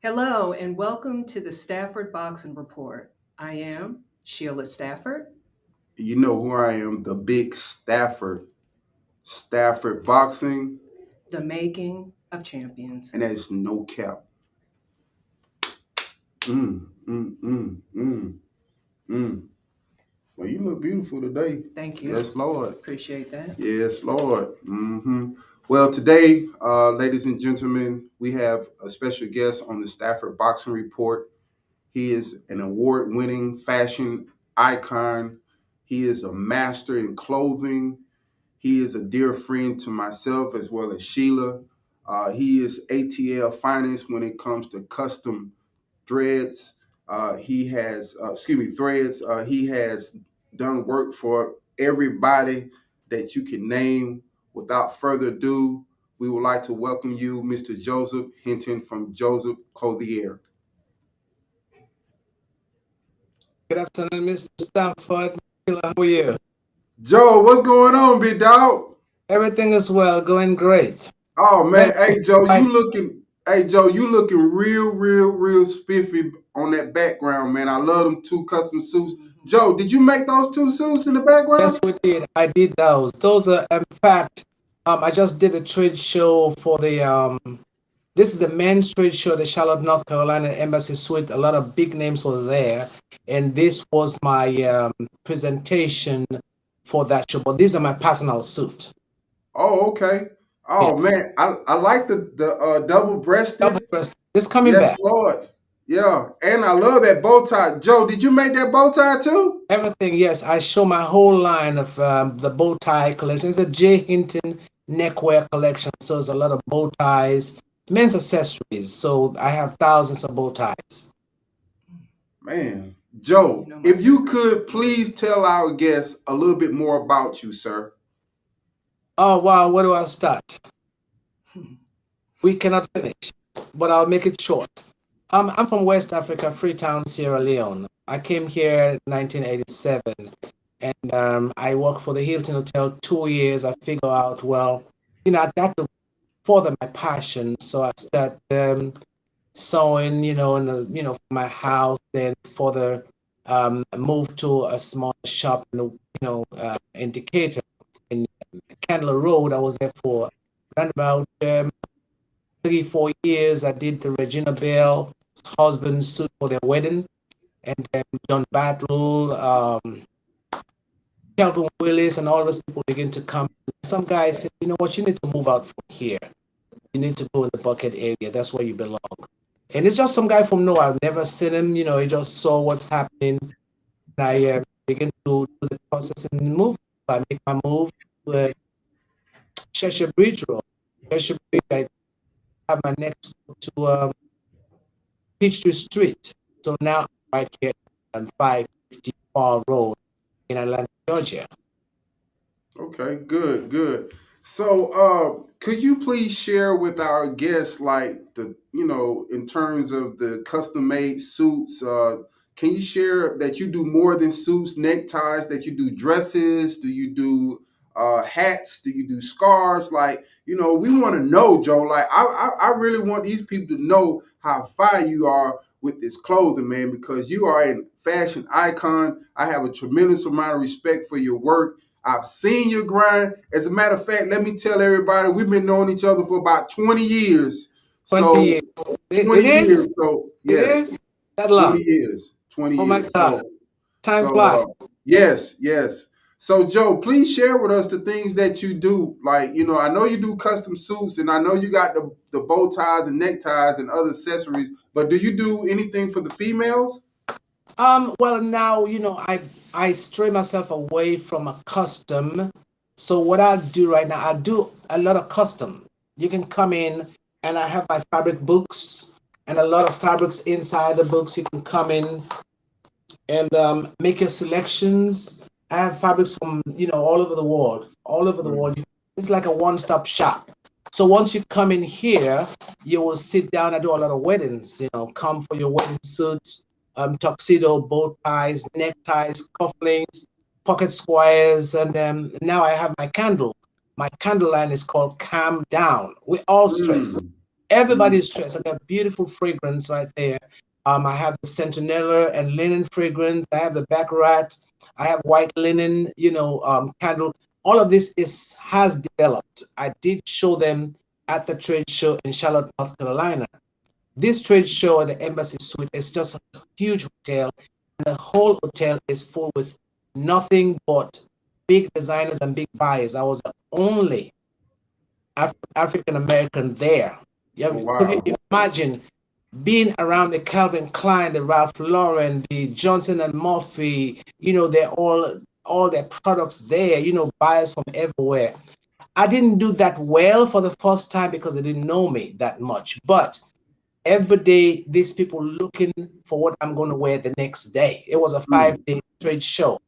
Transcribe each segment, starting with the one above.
Hello, and welcome to the Stafford Boxing Report. I am Sheila Stafford. You know who I am, the big Stafford. Stafford boxing, The making of champions. and that's no cap. Mm, mm, mm, mm, mm. Well, you look beautiful today. Thank you. Yes, Lord. Appreciate that. Yes, Lord. Well, today, ladies and gentlemen, we have a special guest on the Stafford Boxing Report. He is an award-winning fashion icon. He is a master in clothing. He is a dear friend to myself as well as Sheila. He is ATL finest when it comes to custom threads. Threads. He has done work for everybody that you can name. Without further ado, we would like to welcome you, Mr. Joseph Hinton from Joseph Clothier. Good afternoon, Mr. Stafford. How are you? Joe, what's going on, big dog? Everything is well, going great. Oh Well, man, hey Joe, I, you looking real spiffy on that background, man. I love them two custom suits. Joe, did you make those two suits in the yes, background? we did. I did those. Those are, in fact, I just did a trade show for this is the men's trade show, the Charlotte, North Carolina Embassy Suite. A lot of big names were there, and this was my presentation for that show. But these are my personal suit. Oh, okay. Oh Yes, man, I like the double double breasted. breast. It's coming Yes, back. Lord. Yeah, and I love that bow tie. Joe, did you make that bow tie too? Everything, yes. I show my whole line of the bow tie collection. It's a J. Hinton neckwear collection. So it's a lot of bow ties, men's accessories. So I have thousands of bow ties. Man, You Joe, know my if you favorite. could please tell our guests a little bit more about you, sir. Oh, wow. Where do I start? We cannot finish, but I'll make it short. I'm from West Africa, Freetown, Sierra Leone. I came here in 1987 and I worked for the Hilton Hotel 2 years. I figure out, well, I got to further my passion. So I started sewing, for my house, then further moved to a small shop in Decatur in Candler Road. I was there for around about 3, 4 years. I did the Regina Bell's husband's suit for their wedding, and then John Battle, Calvin Willis, and all those people begin to come. Some guys said, you know what, you need to move out from here. You need to go in the bucket area. That's where you belong. And it's just some guy from nowhere. I've never seen him. He just saw what's happening. And I begin to do the process and move. I make my move to Cheshire Bridge Road. Cheshire Bridge, I have my next to Peachtree Street. So now I'm right here on 554 Road in Atlanta, Georgia. Okay, good. So, could you please share with our guests, like in terms of the custom made suits? Can you share that you do more than suits, neckties? That you do dresses? Do you do hats? Do you do scarves? Like, we want to know, Joe. Like, I really want these people to know how fire you are with this clothing, man, because you are a fashion icon. I have a tremendous amount of respect for your work. I've seen your grind. As a matter of fact, let me tell everybody, we've been knowing each other for about 20 years. 20 So years. It 20 years. is? So It yes, is? That 20 long? years. 20 Oh my years. God. So Time so flies. yes. So Joe, please share with us the things that you do. Like, I know you do custom suits and I know you got the bow ties and neckties and other accessories, but do you do anything for the females? Well, now, I stray myself away from a custom. So what I do right now, I do a lot of custom. You can come in and I have my fabric books and a lot of fabrics inside the books. You can come in and make your selections. I have fabrics from, all over the world, all over the world. It's like a one-stop shop. So once you come in here, you will sit down. I do a lot of weddings, come for your wedding suits, tuxedo, bow ties, neckties, cufflinks, pocket squares, and now I have my candle. My candle line is called Calm Down. We all stress. Mm. Everybody's stressed. I got beautiful fragrance right there. I have the Sentinella and linen fragrance. I have the Baccarat. I have white linen, candle. All of this has developed. I did show them at the trade show in Charlotte, North Carolina. This trade show at the Embassy Suite is just a huge hotel. And the whole hotel is full with nothing but big designers and big buyers. I was the only African American there. Oh, Could you wow. imagine being around the Calvin Klein, the Ralph Lauren, the Johnson and Murphy? They're all their products there. Buyers from everywhere. I didn't do that well for the first time because they didn't know me that much. But every day, these people looking for what I'm going to wear the next day. It was a 5-day trade show.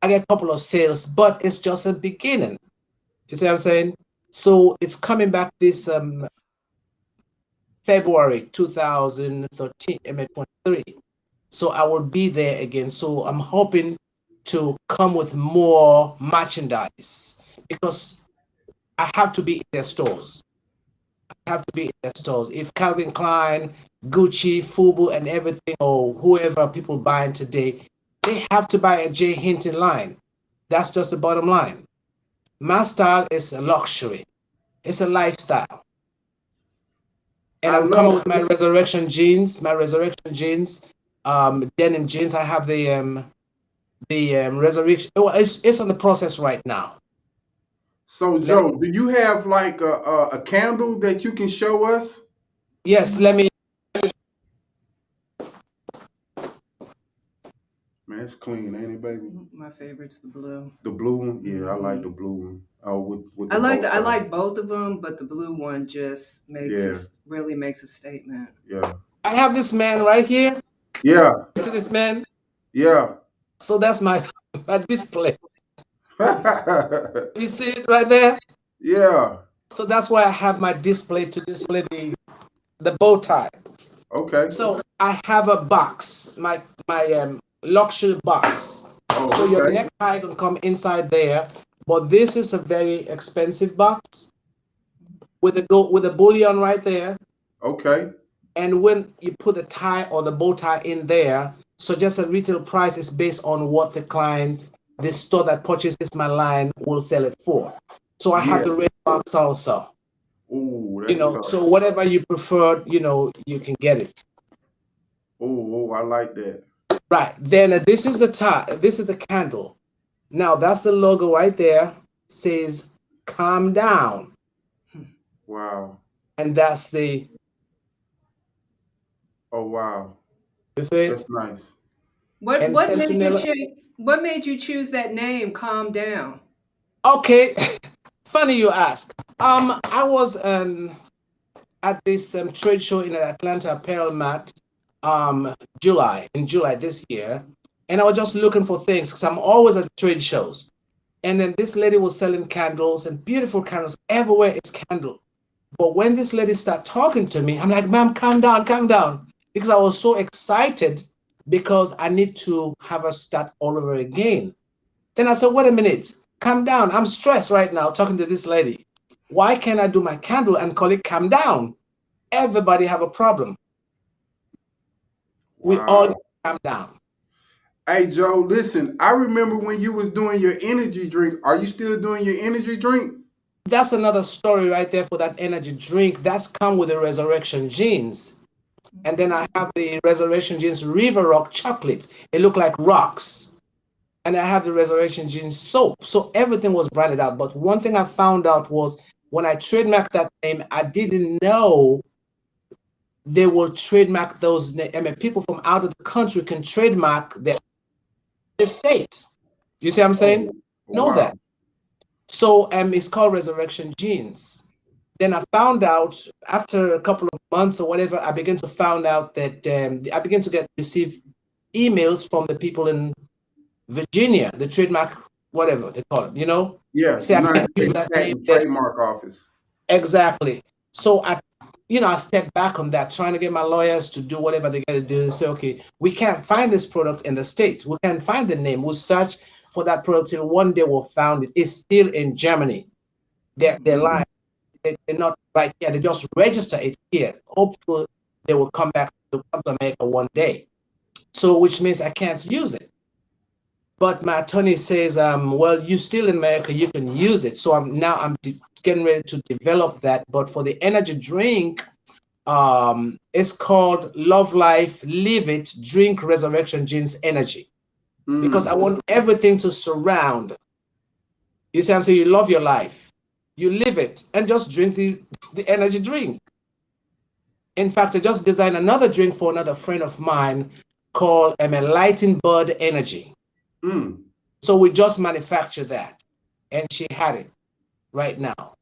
I get a couple of sales, but it's just a beginning. You see what I'm saying? So it's coming back this February 2013, 23. So I will be there again. So I'm hoping to come with more merchandise because I have to be in their stores. I have to be in their stores. If Calvin Klein, Gucci, Fubu, and everything, or whoever people buying today, they have to buy a J. Hinton line. That's just the bottom line. My style is a luxury. It's a lifestyle. And I I'm coming love. with my resurrection jeans, denim jeans. I have the resurrection. Well, it's on the process right now. So, Let, Joe, do you have like a candle that you can show us? yes, let me. Man, it's clean, ain't it, baby? My favorite's the blue. The blue one, yeah, I like Hmm. the blue one. Oh, with I the like bow the, I tie. like both of them, but the blue one just Yeah, really makes a statement. yeah, I have this man right here. yeah, See this man? yeah, So that's my my display. You see it right there? yeah. So that's why I have my display to display the bow tie. Okay. So I have a box, my luxury box. So Oh, your okay, necktie can come inside there, but this is a very expensive box with a bullion right there. okay. And when you put the tie or the bow tie in there, so just a retail price is based on what the store that purchases my line will sell it for. So I have Yeah. the red box also. Oh, that's tough. So whatever you prefer, you can get it. Oh, I like that. Right. Then this is the tie. This is the candle. Now that's the logo right there. Says calm down. Wow. And that's the Oh, wow. you see? That's nice. What And what made you Sentinel. choose what made you choose that name? Calm down. Okay. Funny you ask. I was at this trade show in Atlanta Apparel Mart in July this year. And I was just looking for things because I'm always at trade shows. And then this lady was selling candles and beautiful candles. Everywhere is candle. But when this lady started talking to me, I'm like, ma'am, calm down, calm down. Because I was so excited because I need to have her start all over again. Then I said, wait a minute, calm down. I'm stressed right now talking to this lady. Why can't I do my candle and call it calm down? Everybody have a problem. We all need Wow. to calm down. Hey, Joe, listen, I remember when you was doing your energy drink. Are you still doing your energy drink? That's another story right there for that energy drink. That's come with the resurrection jeans. And then I have the resurrection jeans River Rock chocolates. They look like rocks. And I have the resurrection jeans soap. So everything was branded out. But one thing I found out was when I trademarked that name, I didn't know they will trademark those. I mean, people from out of the country can trademark the state. You see what I'm saying? Oh, Know wow. that. So it's called Resurrection Jeans. Then I found out after a couple of months or whatever, I began to find out that I began to receive emails from the people in Virginia, the trademark, whatever they call it, Yeah, say I United can't use States that name Patent and there. Trademark Office. Exactly. So I stepped back on that, trying to get my lawyers to do whatever they got to do and say, okay, we can't find this product in the States. We can't find the name. We'll search for that product till one day we'll found it. It's still in Germany. They're lying. They're not right here. They just register it here. Hopefully, they will come back to America one day. So, which means I can't use it. But my attorney says, well, you still in America, you can use it. So I'm getting ready to develop that. But for the energy drink, it's called Love Life, Live It, Drink Resurrection Genes Energy. Because I want everything to surround. You see, I'm saying you love your life, you live it, and just drink the energy drink. In fact, I just designed another drink for another friend of mine called Enlightening Bud Energy. So we just manufactured that, and she had it right now.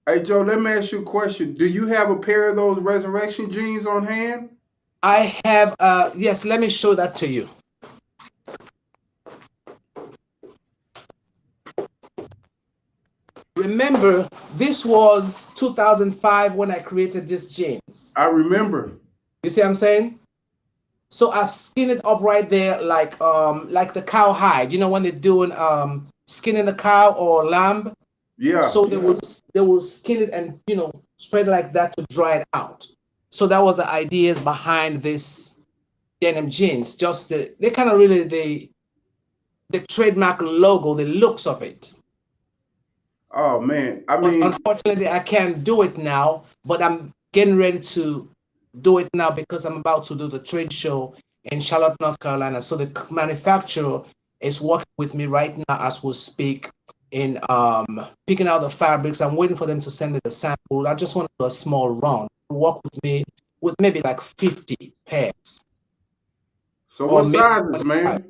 Hey, Joe, let me ask you a question. Do you have a pair of those resurrection jeans on hand? I have, yes, let me show that to you. Remember, this was 2005 when I created these jeans. I remember. You see what I'm saying? So I've skinned it up right there, like the cow hide. You know when they're doing skinning the cow or lamb. Yeah. So they will skin it and spread it like that to dry it out. So that was the ideas behind this denim jeans. Just they kind of really the trademark logo, the looks of it. Oh man, I mean, unfortunately, I can't do it now, but I'm getting ready to do it now because I'm about to do the trade show in Charlotte, North Carolina. So the manufacturer is working with me right now as we speak in picking out the fabrics. I'm waiting for them to send me the sample. I just want to do a small run. Work with me with maybe like 50 pairs. So what sizes, man?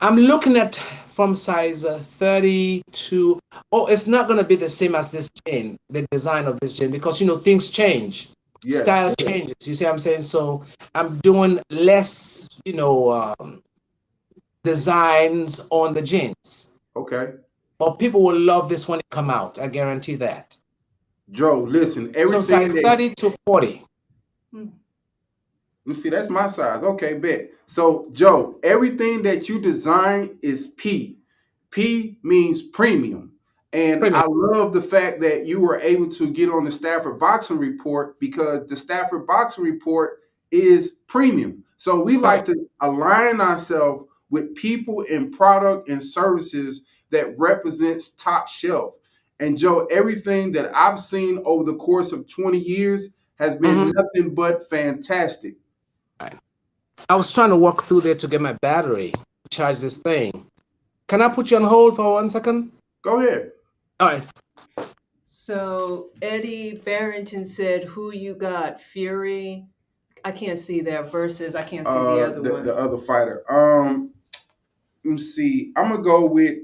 I'm looking at from size 30 to, it's not going to be the same as this chain, the design of this chain, because things change. Yes. Style changes. You see what I'm saying? So I'm doing less, designs on the jeans. Okay. But people will love this when it come out. I guarantee that. Joe, listen, everything. So size 30 to 40. Let me see, that's my size. Okay, bet. So, Joe, everything that you design is P. P means premium. And I love the fact that you were able to get on the Stafford Boxing Report because the Stafford Boxing Report is premium. So we like to align ourselves with people and product and services that represents top shelf. And Joe, everything that I've seen over the course of 20 years has been nothing but fantastic. I was trying to walk through there to get my battery, charge this thing. Can I put you on hold for 1 second? Go ahead. All right. So Eddie Barrington said, "Who you got, Fury?" I can't see that versus. I can't see the other one. The other fighter. Let me see. I'm gonna go with.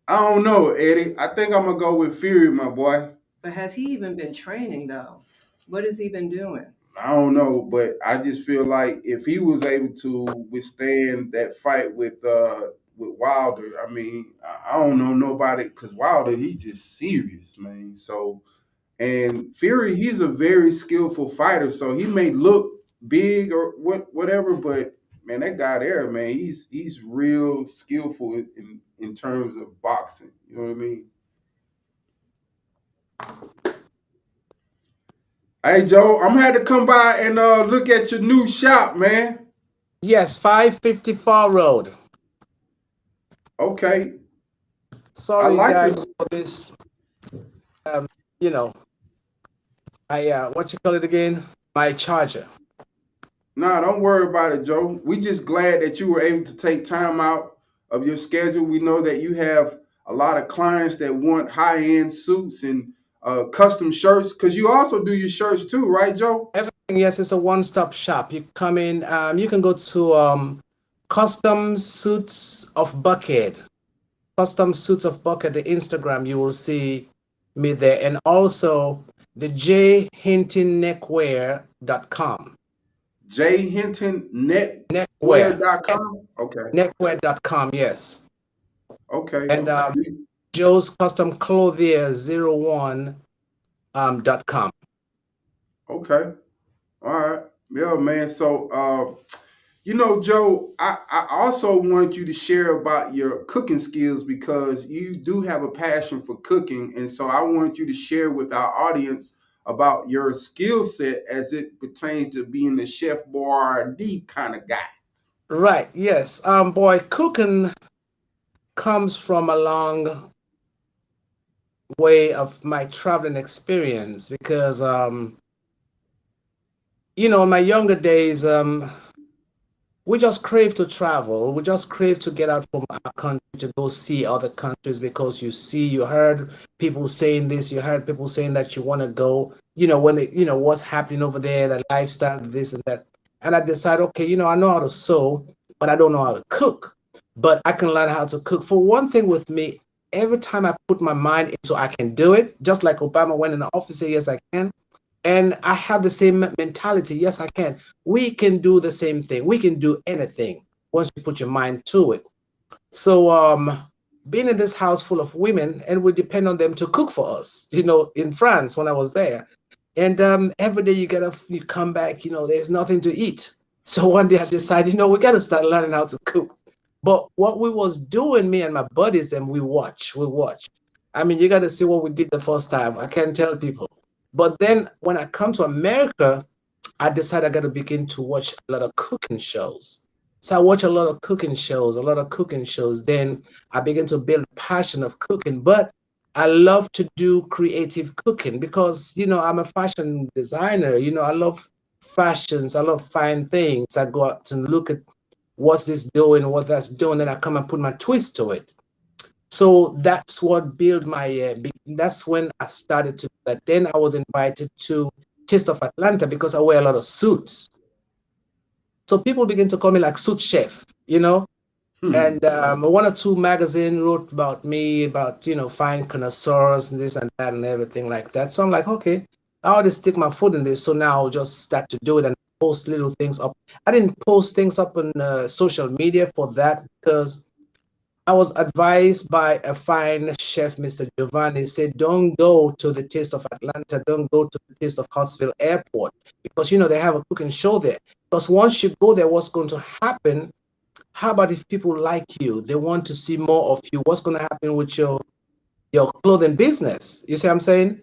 I don't know, Eddie. I think I'm gonna go with Fury, my boy. But has he even been training though? What has he been doing? I don't know, but I just feel like if he was able to withstand that fight with Wilder, I mean, I don't know nobody because Wilder, he just serious, man. So, and Fury, he's a very skillful fighter, so he may look big or whatever, but man, that guy there, man, he's real skillful in terms of boxing. You know what I mean? Hey, Joe, I'm gonna have to come by and look at your new shop, man. Yes, 554 Road. Okay. Sorry, guys, for this. What you call it again? My charger. Nah, don't worry about it, Joe. We just glad that you were able to take time out of your schedule. We know that you have a lot of clients that want high-end suits and custom shirts, because you also do your shirts too, right, Joe? Everything, yes, it's a one-stop shop. You come in, you can go to Custom Suits of Buckhead. Custom Suits of Buckhead, the Instagram, you will see me there. And also the jhintonneckwear.com. jhintonneckwear.com? Okay. Neckwear.com, yes. Okay. And Joe's Custom Clothier 01 .com. Okay. All right. Yeah, man. So You know, Joe, I also wanted you to share about your cooking skills because you do have a passion for cooking. And so I wanted you to share with our audience about your skill set as it pertains to being the chef boyardee kind of guy. Right. Yes. Boy, cooking comes from a long way of my traveling experience because in my younger days, we just crave to travel. We just crave to get out from our country to go see other countries because you heard people saying this, you heard people saying that you want to go, when what's happening over there, the lifestyle, this and that. And I decided, okay, I know how to sew, but I don't know how to cook. But I can learn how to cook. For one thing with me, every time I put my mind into I can do it, just like Obama went in the office, say, yes, I can. And I have the same mentality. Yes, I can. We can do the same thing. We can do anything once you put your mind to it. So, being in this house full of women, and we depend on them to cook for us, in France when I was there. And every day you come back, there's nothing to eat. So one day I decided, we got to start learning how to cook. But what we was doing, me and my buddies, and we watch. I mean, you got to see what we did the first time. I can't tell people. But then when I come to America, I decided I got to begin to watch a lot of cooking shows. So I watch a lot of cooking shows, a lot of cooking shows. Then I begin to build passion of cooking. But I love to do creative cooking because, I'm a fashion designer. I love fashions. I love fine things. I go out and look at what's this doing, what that's doing. Then I come and put my twist to it. So that's what built that's when I started to do that. Then I was invited to Taste of Atlanta because I wear a lot of suits. So people begin to call me like suit chef. Hmm. And one or two magazines wrote about me, about, fine connoisseurs and this and that and everything like that. So I'm like, okay, I already stick my foot in this. So now I'll just start to do it and post little things up. I didn't post things up on social media for that because I was advised by a fine chef, Mr. Giovanni, said, don't go to the Taste of Atlanta, don't go to the Taste of Huntsville Airport, because they have a cooking show there. Because once you go there, what's going to happen? How about if people like you? They want to see more of you. What's going to happen with your clothing business? You see what I'm saying?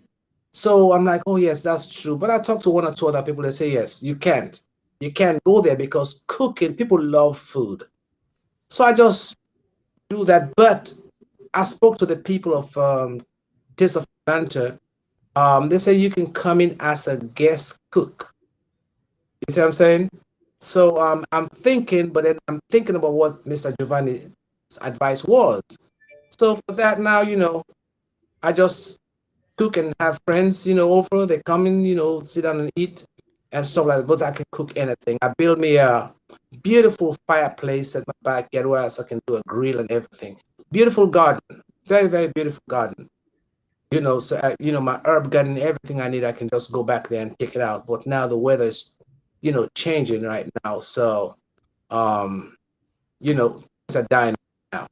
So I'm like, oh yes, that's true. But I talked to one or two other people. They say, yes, you can't. You can't go there because cooking, people love food. So I just do that. But I spoke to the people of Taste of Atlanta. They say you can come in as a guest cook. You see what I'm saying? So I'm thinking, but then I'm thinking about what Mr. Giovanni's advice was. So for that now, I just cook and have friends, over. They come in, sit down and eat and stuff like that. But I can cook anything. I build me a beautiful fireplace at my backyard where else I can do a grill and everything. Beautiful garden, very, very beautiful garden. So my herb garden, everything I need, I can just go back there and take it out. But now the weather is, changing right now. So, um, things are dying now.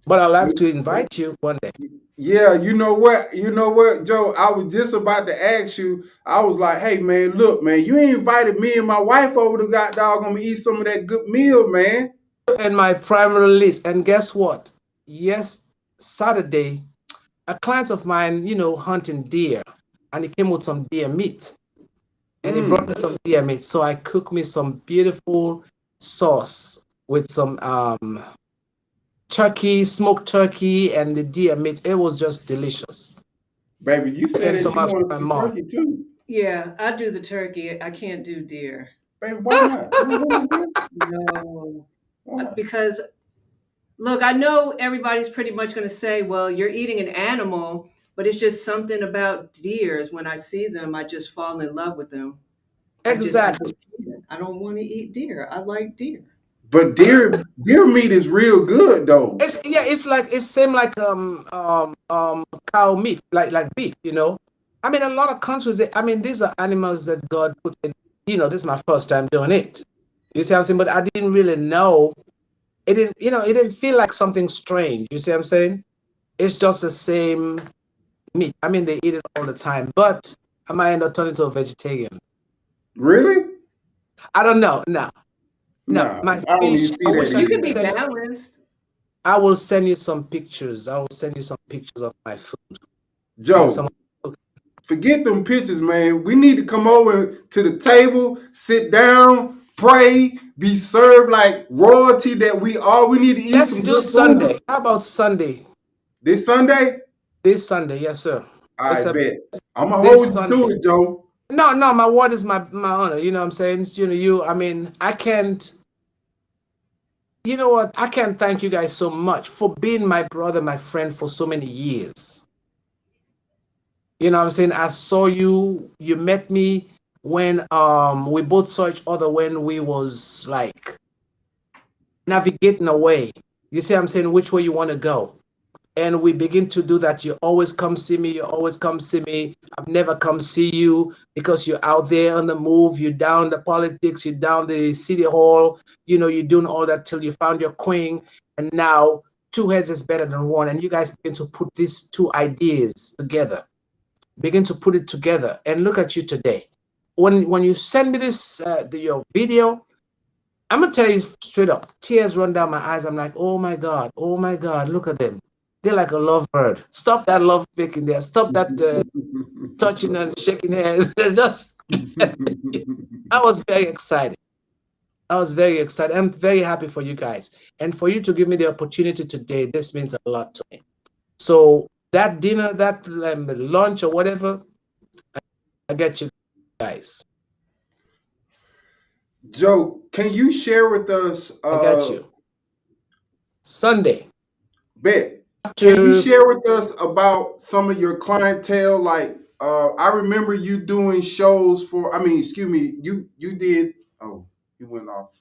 But I'd like to invite you one day. Yeah, you know what? You know what, Joe? I was just about to ask you. I was like, hey man, look, man, you ain't invited me and my wife over to got dog gonna eat some of that good meal, man. In my primary list. And guess what? Yes, Saturday, a client of mine, hunting deer, and he came with some deer meat. And he brought me Mm. some deer meat. So I cooked me some beautiful sauce with some turkey, smoked turkey, and the deer meat. It was just delicious. Baby, you I said sent that some you out to wanted my some mom. turkey too. Yeah, I do the turkey. I can't do deer. Baby, why not? You don't want to do? No, Why? because look, I know everybody's pretty much going to say, well, you're eating an animal, but it's just something about deers. When I see them, I just fall in love with them. I Exactly. just can't. I don't want to eat deer. I like deer. But deer meat is real good though. It's same like cow meat, like beef. I mean, a lot of countries. I mean, these are animals that God put in. This is my first time doing it. You see what I'm saying? But I didn't really know. It didn't feel like something strange. You see what I'm saying? It's just the same meat. I mean, they eat it all the time. But I might end up turning to a vegetarian. Really? I don't know. No, No, Nah, my I don't fish. even I see that wish I You could can be either. send. balanced. I will send you some pictures. I will send you some pictures of my food. Some Joe, forget them pictures, man. We need to come over to the table, sit down, pray, be served like royalty that we all we need to eat let's some do good food. Sunday. How about Sunday? This Sunday, This Sunday, yes, sir. I It's a bet. I'm gonna this hold you to Sunday. it, Joe. No, no, my word is my honor. You know what I'm saying? You know, I mean, I can't, you know what? I can't thank you guys so much for being my brother, my friend for so many years. You know what I'm saying? I saw you, you met me when we both saw each other when we was like navigating away. You see what I'm saying? Which way you want to go. And we begin to do that. You always come see me. You always come see me. I've never come see you because you're out there on the move. You're down the politics. You're down the city hall. You know, you're doing all that till you found your queen. And now two heads is better than one. And you guys begin to put these two ideas together. Begin to put it together. And look at you today. When you send me this your video, I'm gonna tell you straight up, tears run down my eyes. I'm like, oh my God, look at them. They're like a lovebird. Stop that love making there. Stop that touching and shaking hands. Just, I was very excited. I was very excited. I'm very happy for you guys. And for you to give me the opportunity today, this means a lot to me. So that dinner, that lunch or whatever, I get you guys. Joe, can you share with us I got you. Sunday. Bet. Can you After share with us about some of your clientele? Like, I remember you doing shows for. I mean, excuse me, you did. Oh, he went off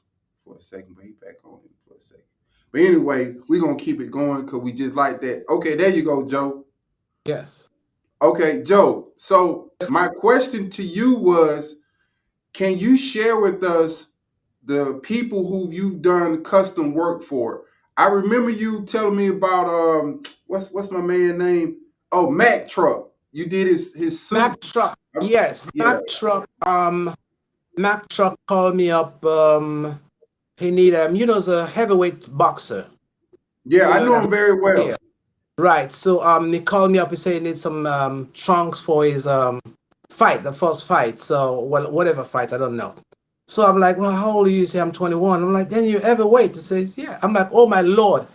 for a second, but he back on it for a second. But anyway, we're gonna keep it going because we just like that. Okay, there you go, Joe. yes. Okay, Joe. So my question to you was, can you share with us the people who you've done custom work for? I remember you telling me about what's my man name? Oh, Mac Truck. You did his Mac suits. Truck. Yes. Yeah, Mac Truck called me up. He need you know, he's a heavyweight boxer. yeah. You I know what know I'm him very saying? Yeah. well. Right. So he called me up. He said he needs some trunks for his fight, the first fight. So well, whatever fight, I don't know. So I'm like, well, how old are you? He say I'm 21. I'm like, then you ever wait? He says, yeah. I'm like, oh my lord,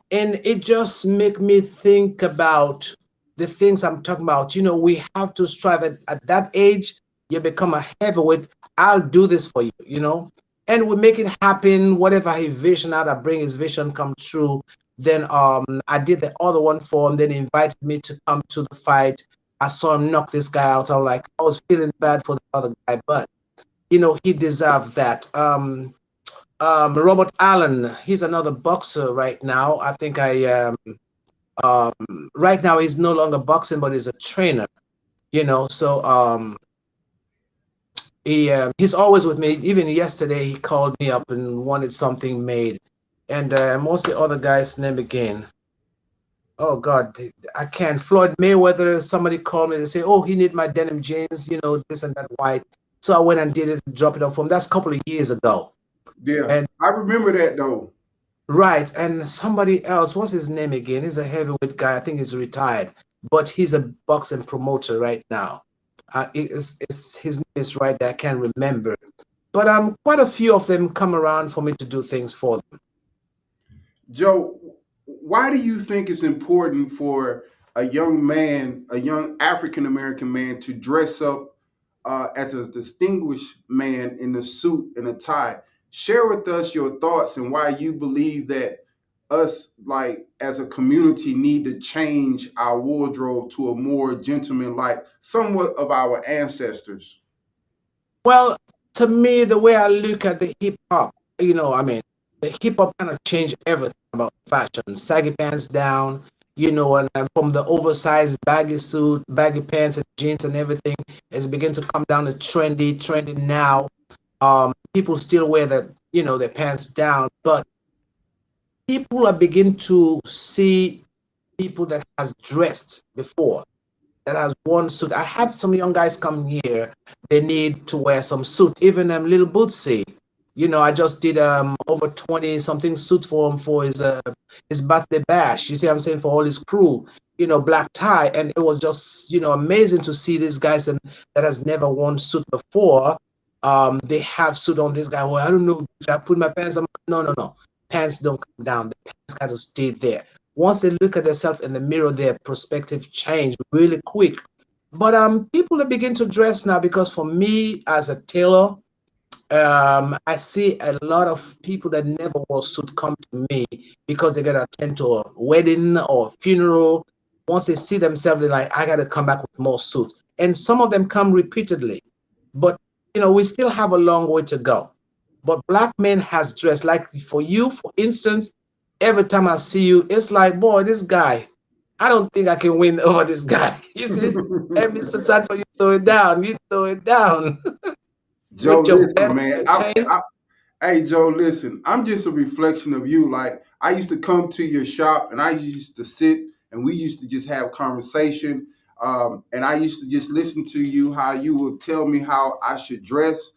and it just make me think about the things I'm talking about. You know, we have to strive at that age. You become a heavyweight. I'll do this for you. You know, and we make it happen. Whatever his vision out, I bring his vision come true. Then I did the other one for him. Then he invited me to come to the fight. I saw him knock this guy out. I'm like, I was feeling bad for the other guy, but you know, he deserved that. Robert Allen, he's another boxer right now. I think right now he's no longer boxing, but he's a trainer. You know, so he's always with me. Even yesterday, he called me up and wanted something made. And what's the other guy's name again? Oh God, I can't. Floyd Mayweather. Somebody called me. They say, "Oh, he need my denim jeans. You know, this and that white." So I went and did it, drop it off for him. That's a couple of years ago. Yeah, And I remember that though. right, and somebody else, what's his name again? He's a heavyweight guy. I think he's retired, but he's a boxing promoter right now. His name is right there. I can't remember, but quite a few of them come around for me to do things for them. Joe, why do you think it's important for a young man, a young African American man, to dress up as a distinguished man in a suit and a tie? Share with us your thoughts and why you believe that us, like as a community, need to change our wardrobe to a more gentleman-like, somewhat of our ancestors. Well, to me, the way I look at the hip hop, you know, I mean, the hip hop kind of changed everything about fashion. Saggy pants down, you know, and from the oversized baggy suit, baggy pants and jeans and everything, it's beginning to come down to trendy now. People still wear the, you know, their pants down, but people are beginning to see people that has dressed before, that has worn suit. I have some young guys come here. They need to wear some suit, even little bootsy. I just did over 20 something suit for him for his birthday bash. You see what I'm saying? For all his crew, black tie. And it was just, amazing to see these guys and that has never worn suit before. They have suit on this guy. Well, I don't know. Should I put my pants on? No, no, no. Pants don't come down. The pants got to stay there. Once they look at themselves in the mirror, their perspective change really quick. But people they begin to dress now because for me as a tailor, I see a lot of people that never wore suit come to me because they gotta attend to a wedding or a funeral. Once they see themselves, they're like, I gotta come back with more suit. And some of them come repeatedly. But we still have a long way to go. But black men has dressed like for you, for instance, every time I see you, it's like, boy, this guy, I don't think I can win over this guy. You see, hey, Mr. Sanford, you throw it down, you throw it down Joe, with your listen, best, man. your chain. Hey, Joe, listen. I'm just a reflection of you. Like I used to come to your shop, and I used to sit, and we used to just have conversation. And I used to just listen to you, how you would tell me how I should dress,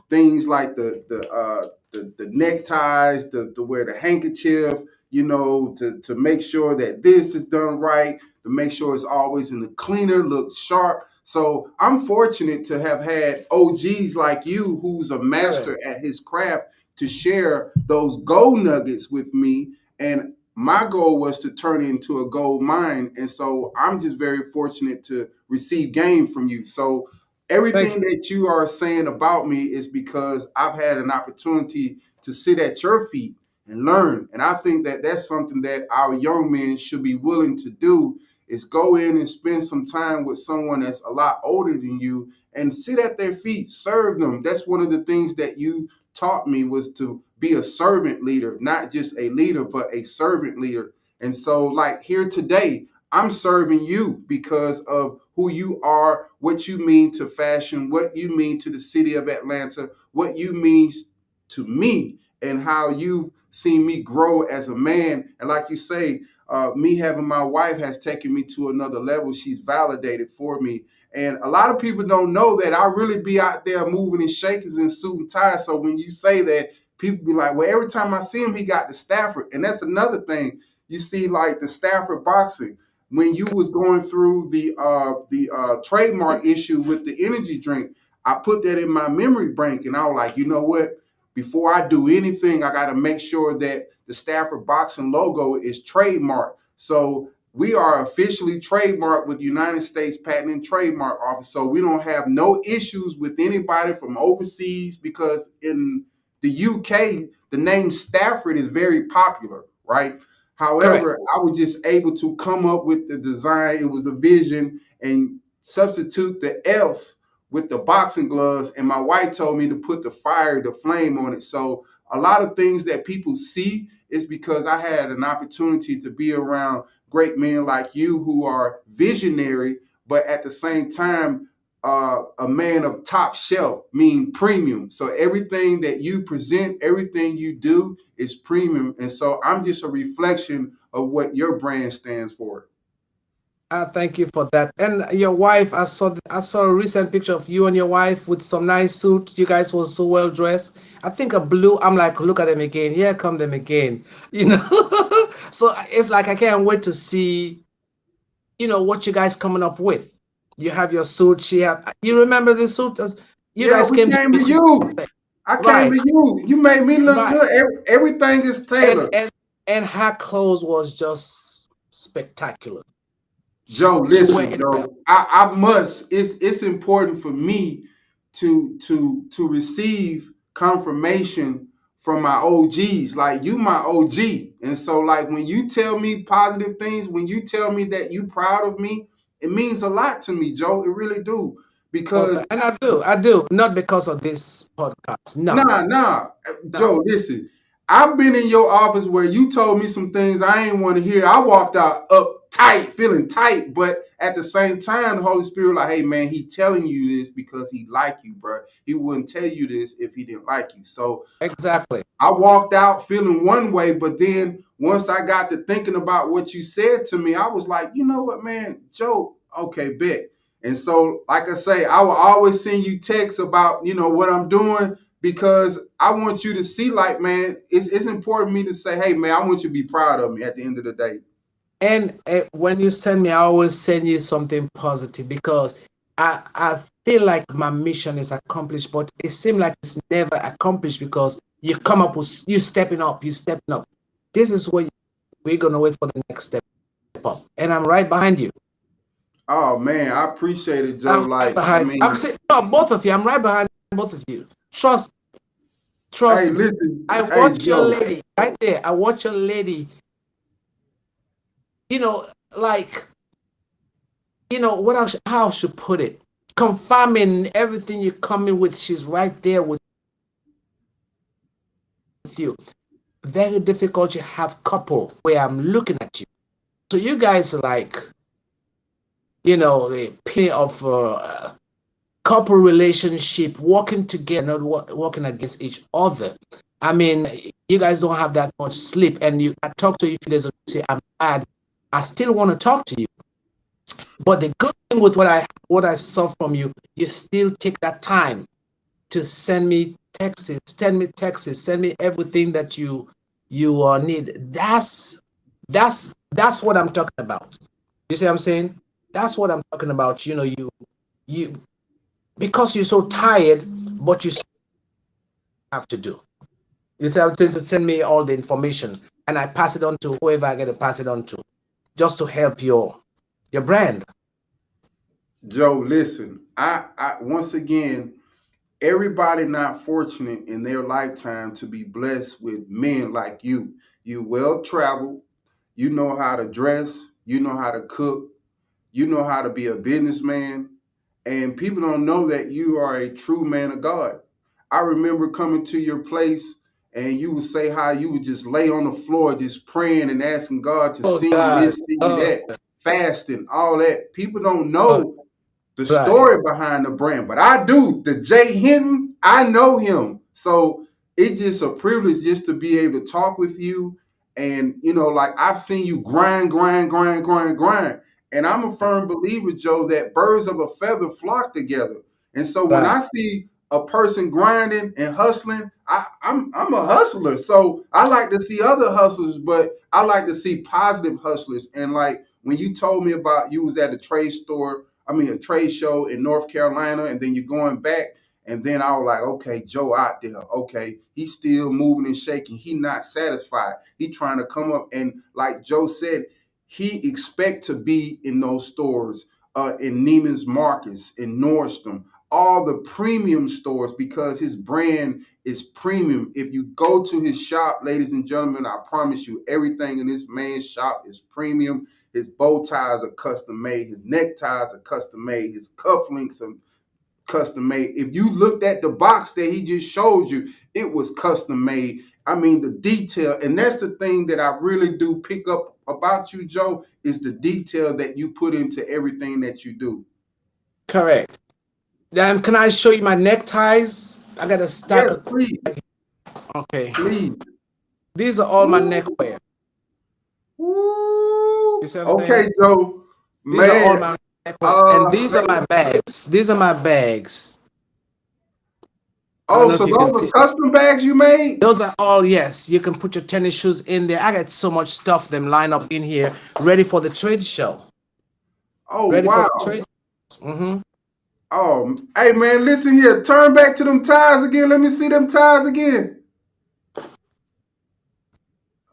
things like the neckties, to wear the handkerchief, to make sure that this is done right, to make sure it's always in the cleaner, looks sharp. So I'm fortunate to have had OGs like you, who's a Good. master at his craft, to share those gold nuggets with me. And my goal was to turn it into a gold mine. And so I'm just very fortunate to receive game from you. So Thank you. everything that you are saying about me is because I've had an opportunity to sit at your feet and learn. And I think that that's something that our young men should be willing to do, is go in and spend some time with someone that's a lot older than you and sit at their feet, serve them. That's one of the things that you taught me, was to be a servant leader, not just a leader, but a servant leader. And so like here today, I'm serving you because of who you are, what you mean to fashion, what you mean to the city of Atlanta, what you mean to me, and how you've seen me grow as a man. And like you say, me having my wife has taken me to another level. She's validated for me. And a lot of people don't know that I really be out there moving and shakers in suit and tie. So when you say that, people be like, well, every time I see him, he got the Stafford. And that's another thing. You see, like the Stafford boxing, when you was going through the trademark issue with the energy drink, I put that in my memory bank, and I was like, you know what? Before I do anything, I got to make sure that the Stafford boxing logo is trademarked. So we are officially trademarked with United States Patent and Trademark Office. So we don't have no issues with anybody from overseas, because in the UK, the name Stafford is very popular, right? Correct. However, I was just able to come up with the design. It was a vision, and substitute the else with the boxing gloves. And my wife told me to put the flame on it. So a lot of things that people see is because I had an opportunity to be around great men like you, who are visionary, but at the same time, a man of top shelf, mean premium. So everything that you present, everything you do is premium. And so I'm just a reflection of what your brand stands for. Thank you for that. And your wife, I saw a recent picture of you and your wife with some nice suit. You guys were so well dressed. I think a blue. I'm like, look at them again. Here come them again. You know. So it's like I can't wait to see, what you guys coming up with. You have your suit. She have. You remember the suit as you Yeah, guys we came to came me to you. I came to right, you. You made me look right, good. Everything is and tailored. and and her clothes was just spectacular. Joe, She listen, wearing well. Joe. I must. It's important for me to receive confirmation from my OGs. Like you, my OG, and so like when you tell me positive things, when you tell me that you proud of me, it means a lot to me, Joe. It really do, because And I do, not because of this podcast. No, nah, no. Joe, listen. I've been in your office where you told me some things I ain't want to hear. I walked out up tight, feeling tight, but at the same time, the Holy Spirit like, hey man, he telling you this because he like you, bro. He wouldn't tell you this if he didn't like you. So Exactly. I walked out feeling one way, but then once I got to thinking about what you said to me, I was like, you know what, man, Joe, okay, bet. And so, like I say, I will always send you texts about, what I'm doing, because I want you to see, like, man, it's important for me to say, hey, man, I want you to be proud of me at the end of the day. And when you send me, I always send you something positive because I feel like my mission is accomplished, but it seems like it's never accomplished because you come up with you stepping up, you stepping up. This is what we're gonna wait for the next step up, and I'm right behind you. Oh man, I appreciate it, Joe. I'm right Like, I behind. mean, I'm saying no, both of you. I'm right behind both of you. hey, Trust me. listen, I hey, watch your Joe. lady right there. I watch your lady. You know, like what else? How I should put it? Confirming everything you come in with. She's right there with you. Very difficult. You have couple where I'm looking at you. So you guys are like, the pair of couple relationship, working together, not working against each other. I mean, you guys don't have that much sleep, and I talk to you if there's a say I'm bad. I still want to talk to you. But the good thing with what I saw from you, you still take that time to send me texts, send me everything that you need. That's what I'm talking about. You see what I'm saying? That's what I'm talking about. You because you're so tired, but you still have to do. You see, I'm saying, to send me all the information, and I pass it on to whoever I get to pass it on to, just to help your brand. Joe, listen, I once again, everybody not fortunate in their lifetime to be blessed with men like you. You well traveled, you know how to dress, you know how to cook, you know how to be a businessman, and people don't know that you are a true man of God. I remember coming to your place and you would say how you would just lay on the floor just praying and asking God to Oh send you God. this, send you Oh, that, fasting, all that. People don't oh, know the right. story behind the brand, but I do. The Jay Hinton, I know him. So it's just a privilege just to be able to talk with you. And, like I've seen you grind, grind, grind, grind, grind. And I'm a firm believer, Joe, that birds of a feather flock together. And so when Right. I see a person grinding and hustling, I'm a hustler. So I like to see other hustlers, but I like to see positive hustlers. And like when you told me about you was at a a trade show in North Carolina, and then you're going back. And then I was like, okay, Joe out there. Okay, he's still moving and shaking. He not satisfied. He trying to come up. And like Joe said, he expect to be in those stores, in Neiman's Marcus, in Nordstrom, all the premium stores because his brand is premium. If you go to his shop, ladies and gentlemen, I promise you, everything in this man's shop is premium. His bow ties are custom made. His neckties are custom made. His cufflinks are custom made. If you looked at the box that he just showed you, it was custom made. I mean, the detail, and that's the thing that I really do pick up about you, Joe, is the detail that you put into everything that you do. Correct. Can I show you my neckties? I got a stack Yes, of. please, Okay. please. These are all my Woo, neckwear. You woo. see what I'm saying? Okay, Joe, These are all man. my neckwear, and these are my bags. These are my bags. I don't Oh, know if so you can those are see. custom bags you made? Those are all, yes. You can put your tennis shoes in there. I got so much stuff them lined up in here, ready for the trade show. Oh, Ready for the wow. trade. Mm-hmm. Oh, hey, man, listen here. Turn back to them ties again. Let me see them ties again.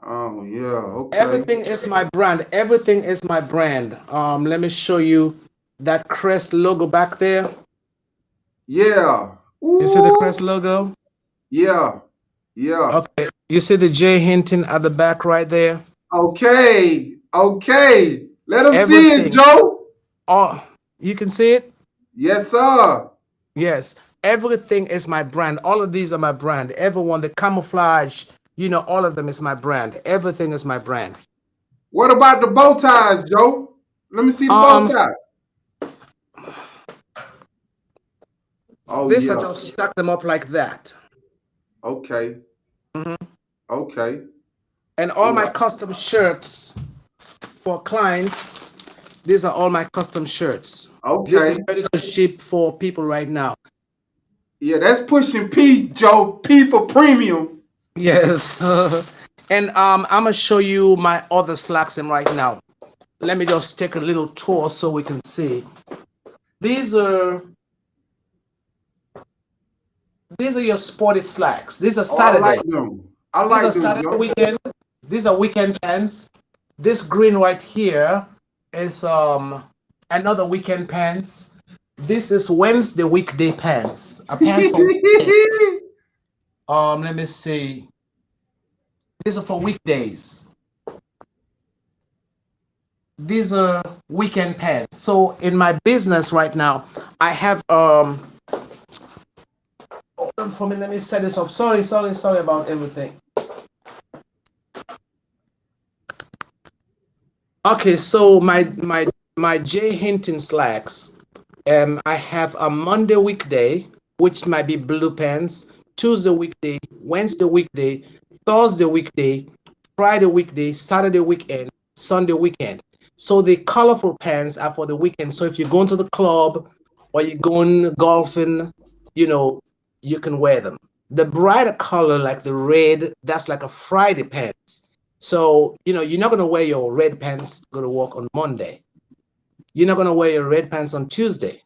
Oh, yeah, okay. Everything is my brand. Everything is my brand. Let me show you that crest logo back there. Yeah. You see the Ooh. crest logo? Yeah. Yeah. Okay. You see the J Hinton at the back right there? Okay. Okay. Let them see it, Everything. Joe. Oh, you can see it? Yes, sir. Yes. Everything is my brand. All of these are my brand. Everyone, the camouflage, all of them is my brand. Everything is my brand. What about the bow ties, Joe? Let me see the bow Um, ties. Oh, this I yeah. just stack them up like that. Okay. Mhm. Okay. And all Ooh, my custom shirts for clients, these are all my custom shirts. This is okay. ready to ship for people right now. Yeah, that's pushing P, Joe. P for premium. Yes. And I'm gonna show you my other slacks in right now. Let me just take a little tour so we can see. These are these are your sporty slacks. These are Oh, I Saturday. like them. I These are like them, Saturday Joe. weekend. These are weekend pants. This green right here is another weekend pants. This is Wednesday weekday pants. A pants for weekdays. Let me see. These are for weekdays. These are weekend pants. So in my business right now, I have hold on for me, let me set this up. Sorry about everything. Okay, so my J Hinton slacks. I have a Monday weekday, which might be blue pants, Tuesday weekday, Wednesday weekday, Thursday weekday, Friday weekday, Saturday weekend, Sunday weekend. So the colorful pants are for the weekend. So if you're going to the club or you're going golfing, you know, you can wear them. The brighter color, like the red, that's like a Friday pants. So, you're not going to wear your red pants go to work on Monday. You're not going to wear your red pants on Tuesday.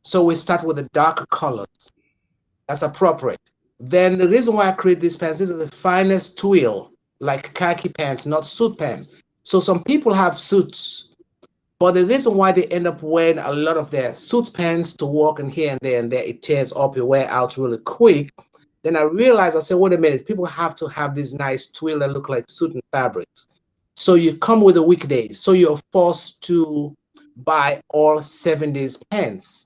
So we start with the darker colors. That's appropriate. Then the reason why I create these pants, these are the finest twill, like khaki pants, not suit pants. So some people have suits, but the reason why they end up wearing a lot of their suit pants to work and here and there, it tears up, you wear out really quick. Then I realized, I said, wait a minute, people have to have these nice twill that look like suit and fabrics. So you come with the weekdays. So you're forced to buy all 7 days pants.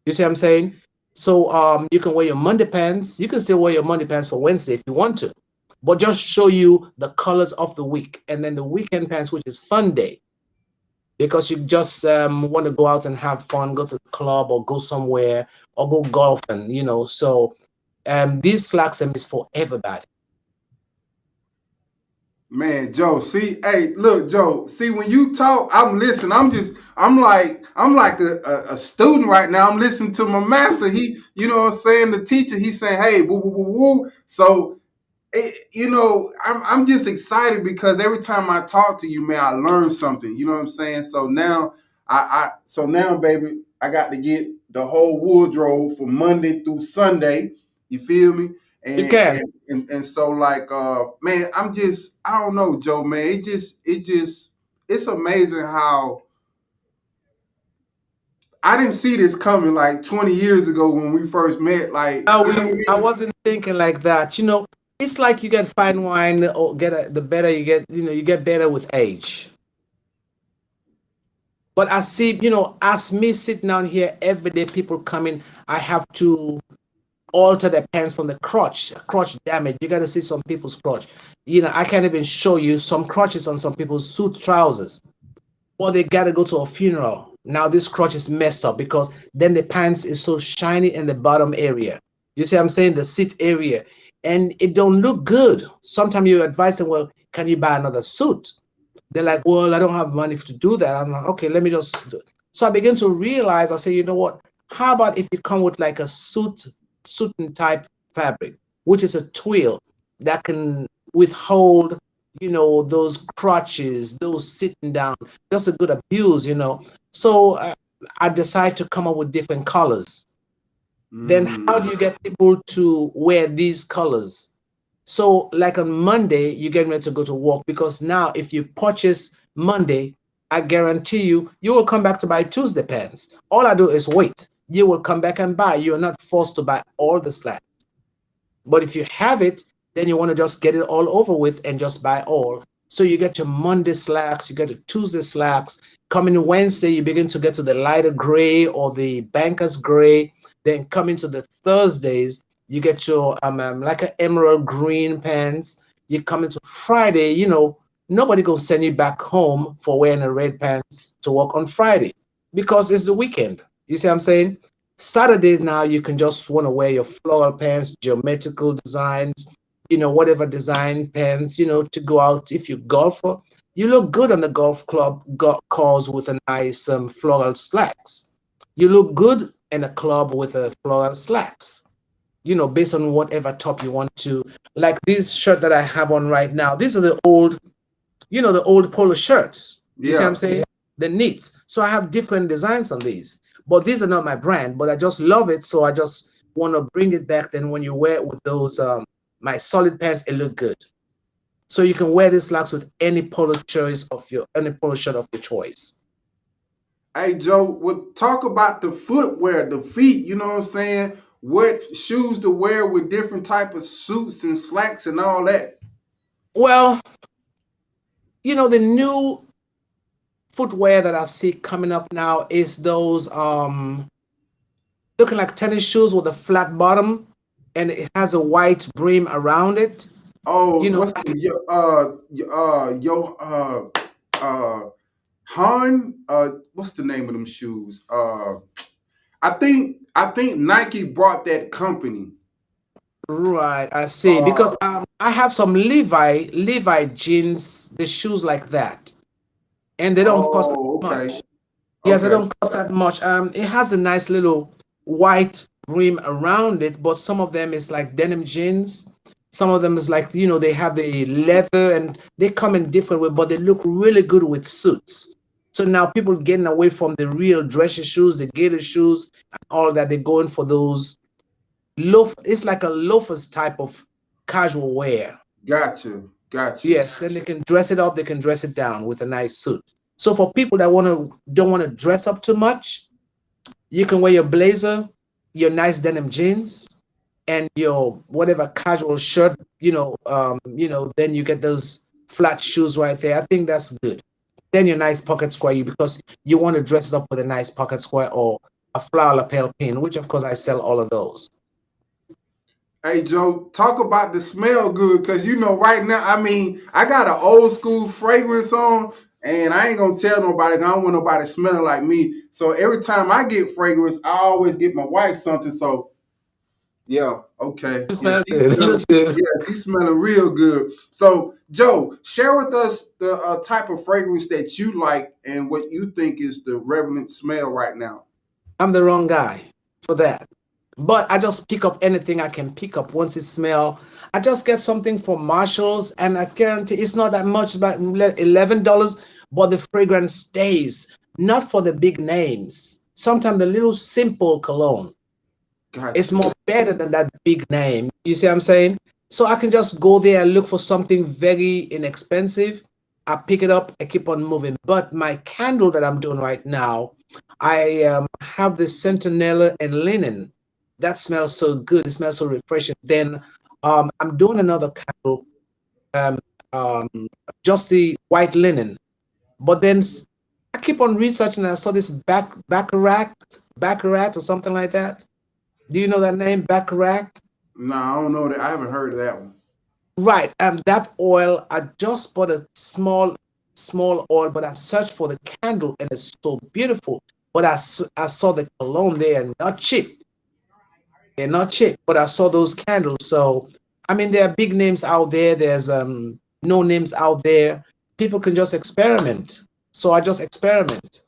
You see what I'm saying? So you can wear your Monday pants. You can still wear your Monday pants for Wednesday if you want to, but just show you the colors of the week. And then the weekend pants, which is fun day, because you just want to go out and have fun, go to the club or go somewhere or go golfing, So these slacks is for everybody. Man, Joe, see, hey, look, Joe, see, when you talk, I'm listening. I'm like a student right now. I'm listening to my master. He, you know what I'm saying? The teacher, he's saying, hey, woo, woo, woo, woo. So, I'm just excited because every time I talk to you, man, I learn something. You know what I'm saying? So now, so now, baby, I got to get the whole wardrobe from Monday through Sunday. You feel me? You And can. and so like man, I don't know, Joe, man. It's amazing how I didn't see this coming like 20 years ago when we first met. Like, Now you know what I I mean? wasn't thinking like that. It's like you get fine wine or the better you get, you get better with age. But I see, as me sitting down here every day, people coming, I have to alter the pants from the crotch damage. You got to see some people's crotch. I can't even show you some crotches on some people's suit trousers. Or they got to go to a funeral. Now this crotch is messed up because then the pants is so shiny in the bottom area. You see what I'm saying? The seat area. And it don't look good. Sometimes you advise them, well, can you buy another suit? They're like, well, I don't have money to do that. I'm like, okay, let me just do it. So I begin to realize, I say, you know what? How about if you come with like a suit and type fabric, which is a twill that can withhold, those crotches, those sitting down, just a good abuse. So I decide to come up with different colors. Then how do Mm. you get people to wear these colors? So, like on Monday, you're getting ready to go to work because now, if you purchase Monday, I guarantee you will come back to buy Tuesday pants. All I do is wait. You will come back and buy. You're not forced to buy all the slack. But if you have it, then you want to just get it all over with and just buy all. So you get your Monday slacks, you get your Tuesday slacks. Coming Wednesday, you begin to get to the lighter gray or the banker's gray. Then coming to the Thursdays, you get your like an emerald green pants. You come into Friday, nobody gonna send you back home for wearing a red pants to work on Friday because it's the weekend. You see what I'm saying? Saturday now you can just want to wear your floral pants, geometrical designs, whatever design pants, to go out. If you golfer, you look good on the golf club course with a nice floral slacks. You look good in a club with a floral slacks. based on whatever top you want to. Like this shirt that I have on right now, these are the old, the old polo shirts. You see what I'm Yeah. saying? The knits. So I have different designs on these, but these are not my brand, but I just love it. So I just want to bring it back. Then when you wear it with those, my solid pants, it look good. So you can wear these slacks with any polo shirt of your choice. Hey Joe, well, talk about the footwear, the feet. You know what I'm saying? What shoes to wear with different type of suits and slacks and all that. Well, the new footwear that I see coming up now is those looking like tennis shoes with a flat bottom and it has a white brim around it. Oh, You know, what's the Han? What's the name of them shoes? I think Nike brought that company. right, I see. Uh, Because I have some Levi jeans, the shoes like that, and they don't cost that oh, okay, much. Yes, they okay, don't cost that much. It has a nice little white rim around it, but some of them is like denim jeans. Some of them is like, they have the leather and they come in different way, but they look really good with suits. So now people getting away from the real dressy shoes, the gator shoes, and all that. They're going for those it's like a loafers type of casual wear. gotcha, gotcha, Yes, and they can dress it up, they can dress it down with a nice suit. So for people that don't want to dress up too much, you can wear your blazer, your nice denim jeans, and your whatever casual shirt, then you get those flat shoes right there. I think that's good. Then your nice pocket square, because you want to dress it up with a nice pocket square or a flower lapel pin, which of course I sell all of those. Hey Joe, talk about the smell good, cause right now, I mean, I got an old school fragrance on, and I ain't gonna tell nobody. 'Cause I don't want nobody smelling like me. So every time I get fragrance, I always get my wife something. So yeah, okay, It yeah, smells good. It looks good. she's smelling real good. So Joe, share with us the type of fragrance that you like and what you think is the relevant smell right now. I'm the wrong guy for that. But I just pick up anything I can pick up once it smell. I just get something from Marshalls and I guarantee it's not that much, about $11, but the fragrance stays. Not for the big names. Sometimes the little simple cologne is Gotcha. more better than that big name. You see what I'm saying? So I can just go there and look for something very inexpensive. I pick it up, I keep on moving. But my candle that I'm doing right now, I have the Centinela and linen. That smells so good. It smells so refreshing. Then I'm doing another candle, um, um, just the white linen. But then I keep on researching and I saw this Baccarat or something like that. Do you know that name, Baccarat? No, I don't know that. I haven't heard of that one. Right. That oil, I just bought a small oil, but I searched for the candle and it's so beautiful. But I saw the cologne there, not cheap. They're not cheap, but I saw those candles. So, I mean, there are big names out there. There's no names out there. People can just experiment. So I just experiment.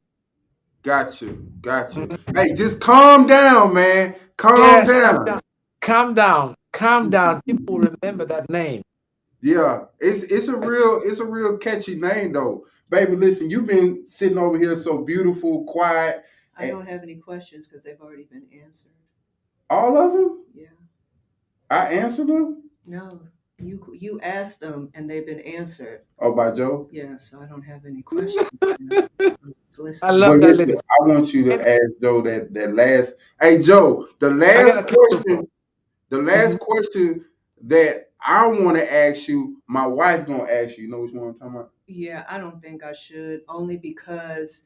Gotcha, gotcha. Mhm. Hey, just calm down, man. Calm Yes, calm down. down. Calm down. Calm down. People will remember that name. Yeah, it's a real catchy name though, baby. Listen, you've been sitting over here so beautiful, quiet, I and don't have any questions because they've already been answered. all of them. Yeah. I answered them. No, you asked them and they've been answered. Oh, by Joe. Yeah, so I don't have any questions. I'm just I listening. love But that listen, lady. I want you to And ask Joe that last. Hey, Joe, the I last got a candle. question. The last Mhm. question that I want to ask you, my wife gonna ask you. You know which one I'm talking about? Yeah, I don't think I should, only because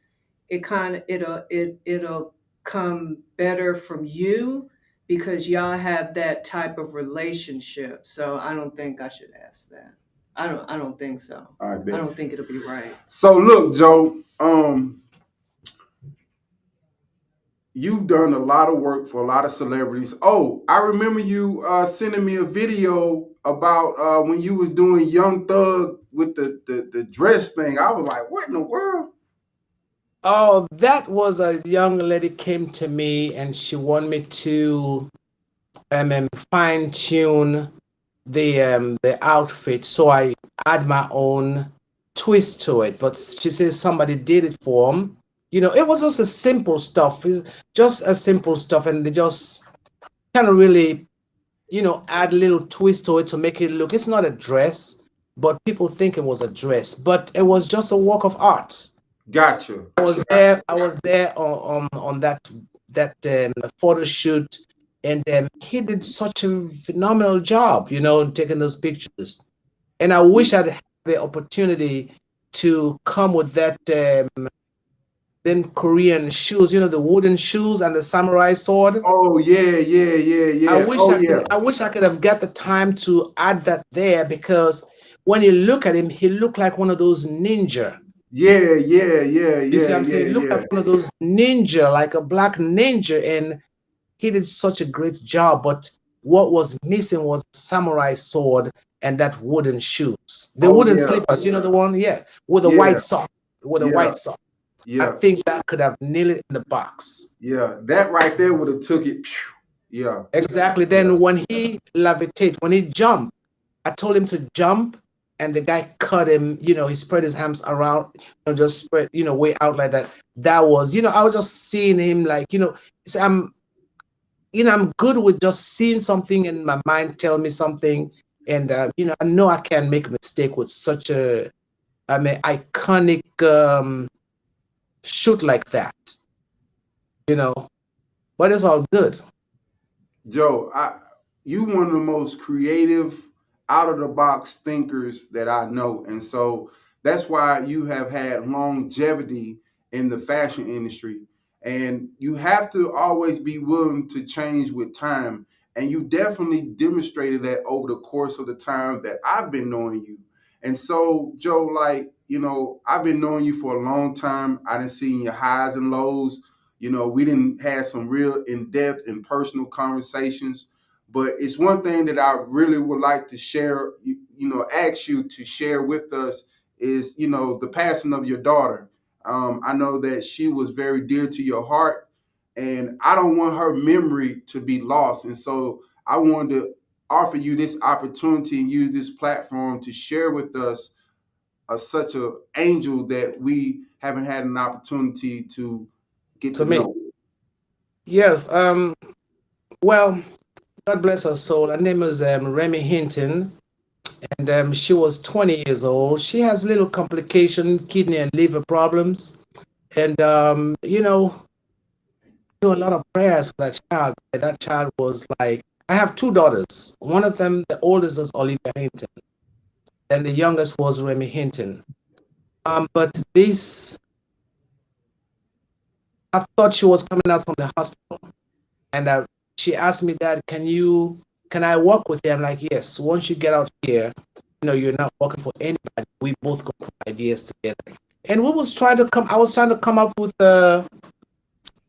it'll come better from you because y'all have that type of relationship. So I don't think I should ask that. I don't think so. I I bet. don't think it'll be right. So look, Joe. You've done a lot of work for a lot of celebrities. Oh, I remember you sending me a video about when you was doing Young Thug with the dress thing. I was like, what in the world? Oh, that was a young lady came to me and she wanted me to fine tune the outfit, so I add my own twist to it. But she says somebody did it for them. It was just a simple stuff. It's just a simple stuff, and they just kind of really, add a little twist to it to make it look. It's not a dress, but people think it was a dress, but it was just a work of art. Gotcha. I was there. I was there on that photo shoot, and he did such a phenomenal job, taking those pictures. And I wish I'd had the opportunity to come with that them Korean shoes, the wooden shoes and the samurai sword. Oh yeah, yeah, yeah, I yeah. wish Oh I could. yeah. I wish I could have got the time to add that there, because when you look at him, he looked like one of those ninja. Yeah, yeah, yeah, You see yeah, what I'm saying? yeah, Look like yeah. one of those ninja, like a black ninja, and he did such a great job. But what was missing was samurai sword and that wooden shoes, the Oh wooden yeah, slippers. You know the one, yeah, with the yeah, white sock, with the yeah, white sock. I yeah, think that could have nailed it in the box. yeah. That right there would have took it. Yeah, Exactly. yeah, Then when he levitate, when he jumped, I told him to jump, and the guy cut him. He spread his hands around, just spread, way out like that. That was, I was just seeing him like, so I'm good with just seeing something in my mind tell me something, and I know I can make a mistake with such iconic shoot like that, you know. But it's all good. Joe, you one of the most creative, out of the box thinkers that I know, and so that's why you have had longevity in the fashion industry, and you have to always be willing to change with time, and you definitely demonstrated that over the course of the time that I've been knowing you. And so, Joe, like, I've been knowing you for a long time. I done seen your highs and lows. We didn't have some real in-depth and personal conversations, but it's one thing that I really would like to share, ask you to share with us is, the passing of your daughter. I know that she was very dear to your heart, and I don't want her memory to be lost. And so I wanted to offer you this opportunity and use this platform to share with us such a angel that we haven't had an opportunity to get To to me, know. yes. Well, God bless her soul. Her name is Remy Hinton, and she was 20 years old. She has little complication, kidney and liver problems, and do a lot of prayers for that child. That child was like, I have two daughters. One of them, the oldest is Olivia Hinton, and the youngest was Remy Hinton. But this, I thought she was coming out from the hospital, and she asked me, Dad, can I work with you? I'm like, yes. Once you get out here, you're not working for anybody. We both go put ideas together, and I was trying to come up with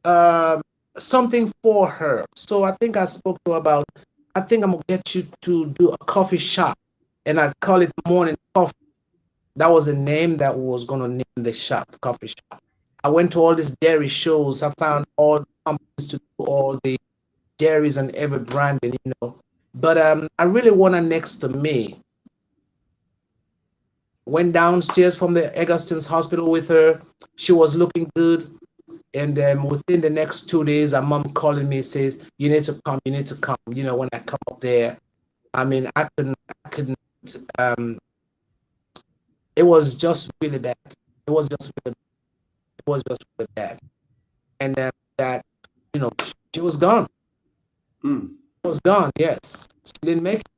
um, something for her. So I think I spoke to her about, I think I'm gonna get you to do a coffee shop, and I'd call it Morning Coffee. That was the name that we was gonna name the shop, coffee shop. I went to all these dairy shows. I found all the companies to do all the dairies and every branding. But I really want her next to me. Went downstairs from the Augustine's hospital with her. She was looking good. And within the next 2 days, her mom calling me says, "You need to come. You need to come." When I come up there, I mean, I couldn't. Um, it was just really bad. It was just really bad. And that, she was gone. Mm. She was gone. Yes, she didn't make it.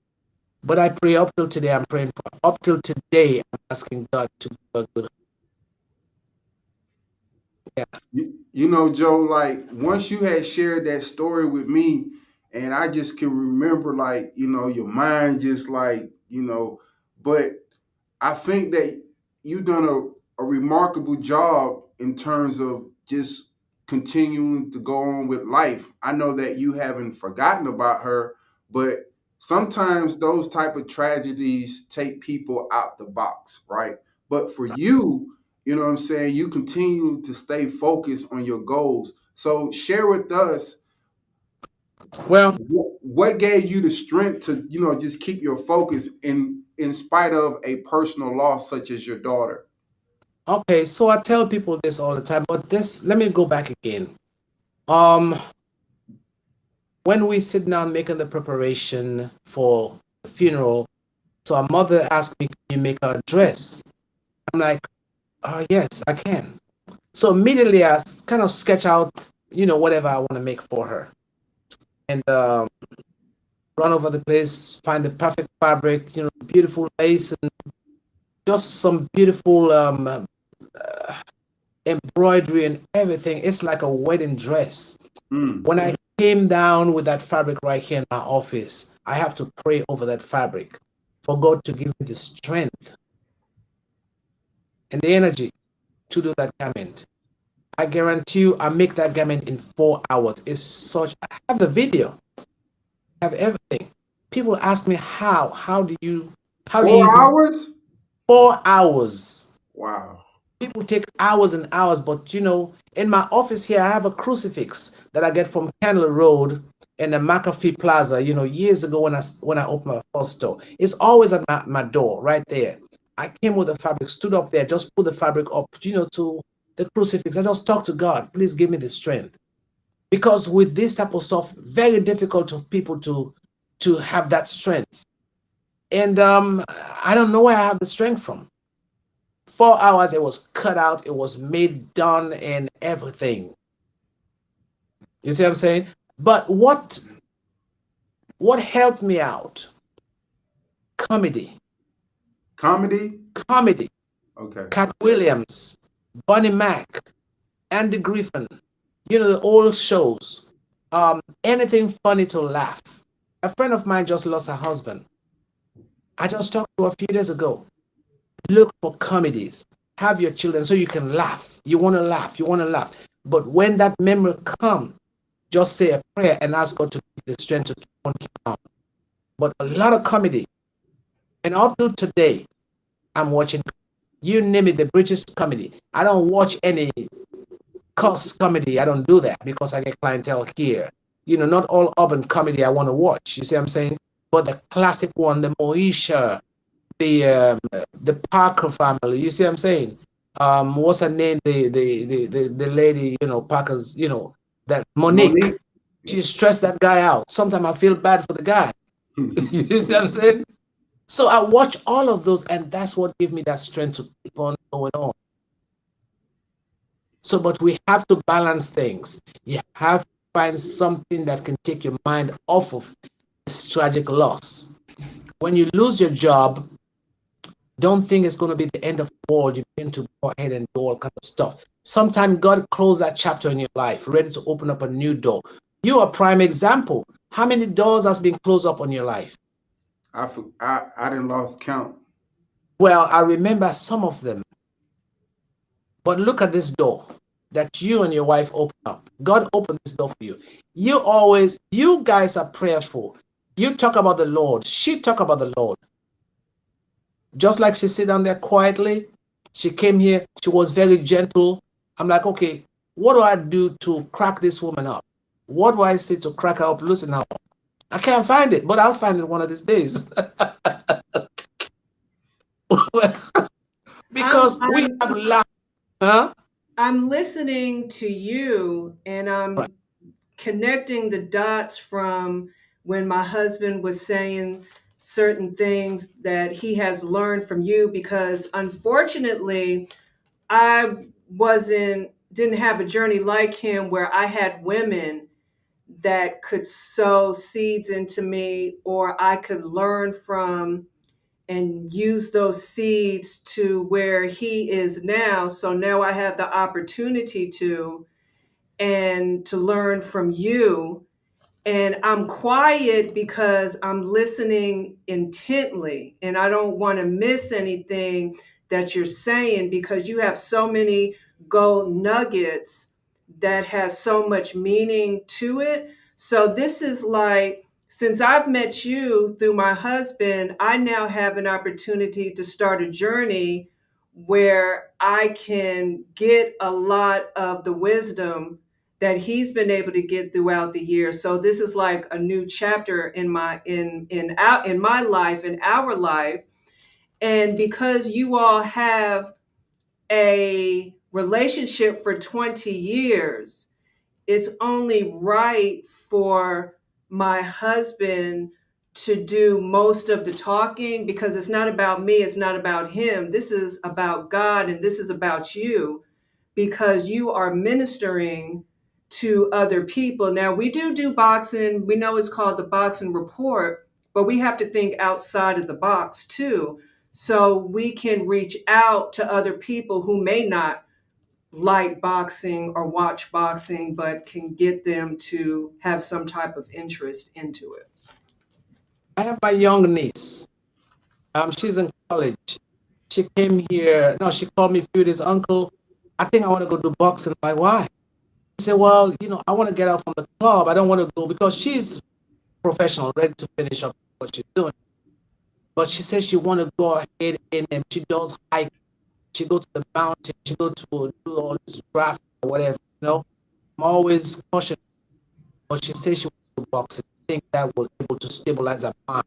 But I pray up till today. I'm praying for her. Up till today. I'm asking God to give her good. Yeah, Joe, like once you had shared that story with me, and I just can remember, like, your mind just like, but I think that you've done a remarkable job in terms of just continuing to go on with life. I know that you haven't forgotten about her, but sometimes those type of tragedies take people out the box, right? But for you, you know what I'm saying, you continue to stay focused on your goals. So share with us Well, What gave you the strength to, just keep your focus in spite of a personal loss such as your daughter? okay, so I tell people this all the time, but this, let me go back again. Um, when we sit down making the preparation for the funeral, so our mother asked me, "Can you make her a dress?" I'm like, yes, I can. So immediately I kind of sketch out, whatever I want to make for her, and run over the place, find the perfect fabric, beautiful lace, and just some beautiful embroidery and everything. It's like a wedding dress. Mm. When I came down with that fabric right here in my office, I have to pray over that fabric for God to give me the strength and the energy to do that garment. I guarantee you, I make that garment in 4 hours. It's such. I have the video. I have everything. People ask me how. How do you Four even hours? 4 hours? Wow. People take hours and hours, but in my office here, I have a crucifix that I get from Candler Road in the McAfee Plaza. Years ago when I opened my first store, it's always at my door right there. I came with the fabric, stood up there, just put the fabric up, to the crucifix. I just talked to God, please give me the strength, because with this type of stuff, very difficult for people to have that strength, and I don't know where I have the strength from. 4 hours, it was cut out, it was made, done, and everything. You see what I'm saying? But what helped me out? Comedy. Comedy? Comedy. Okay. Cat Williams, Bonnie Mac, Andy Griffin, the old shows. Anything funny to laugh. A friend of mine just lost her husband. I just talked to her a few days ago. Look for comedies. Have your children so you can laugh. You want to laugh. You want to laugh. But when that memory comes, just say a prayer and ask God to give you the strength to keep on keeping on. But a lot of comedy. And up to today, I'm watching, you name it, the British comedy. I don't watch any cuss comedy. I don't do that because I get clientele here. Not all urban comedy I want to watch. You see what I'm saying? But the classic one, the Moesha, the Parker family. You see what I'm saying? What's her name? The lady, Parker's, that Monique. Monique? She stressed that guy out. Sometimes I feel bad for the guy. You see what I'm saying? So I watch all of those, and that's what gave me that strength to keep on going on. So, but we have to balance things. You have to find something that can take your mind off of this tragic loss. When you lose your job, don't think it's going to be the end of the world. You're going to go ahead and do all kind of stuff. Sometimes God closed that chapter in your life, ready to open up a new door. You are a prime example. How many doors has been closed up on your life? I didn't lost count. Well, I remember some of them. But look at this door that you and your wife open up. God opened this door for you. You guys are prayerful. You talk about the Lord. She talk about the Lord. Just like she sit down there quietly. She came here. She was very gentle. I'm like, okay, what do I do to crack this woman up? What do I say to crack her up, loosen her up? I can't find it, but I'll find it one of these days. I'm Because we I'm have laughed. Huh? I'm listening to you, and Right. I'm connecting the dots from when my husband was saying certain things that he has learned from you, because unfortunately I wasn't didn't have a journey like him where I had women that could sow seeds into me, or I could learn from and use those seeds to where he is now. So now I have the opportunity to learn from you, and I'm quiet because I'm listening intently and I don't want to miss anything that you're saying, because you have so many gold nuggets that has so much meaning to it. So this is like, since I've met you through my husband, I now have an opportunity to start a journey where I can get a lot of the wisdom that he's been able to get throughout the year. So this is like a new chapter in my in my life, in our life. And because you all have a relationship for 20 years, it's only right for my husband to do most of the talking, because it's not about me, it's not about him. This is about God, and this is about you, because you are ministering to other people. Now, we do boxing. We know it's called the boxing report, but we have to think outside of the box too. So we can reach out to other people who may not like boxing or watch boxing, but can get them to have some type of interest into it. I have my young niece. She's in college. She came here. No, she called me a few days, Uncle, I think I want to go do boxing. I'm like, why? She said, well, I want to get out from the club. I don't want to go, because she's professional, ready to finish up what she's doing. But she says she want to go ahead and she does hike. She go to the mountain. She go to do all this draft or whatever. I'm always cautious. But she says she wants to do boxing. I think that will be able to stabilize her mind,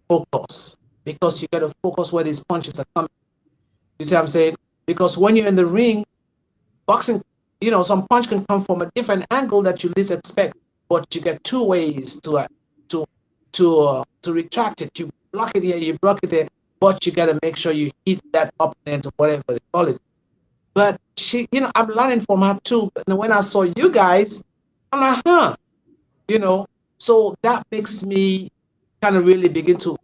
focus, because you got to focus where these punches are coming. You see what I'm saying? Because when you're in the ring, boxing, some punch can come from a different angle that you least expect, but you get two ways to retract it. You block it here, you block it there, but you got to make sure you hit that opponent or whatever they call it. But she, I'm learning from her too. And when I saw you guys, I'm like, so that makes me kind of really begin to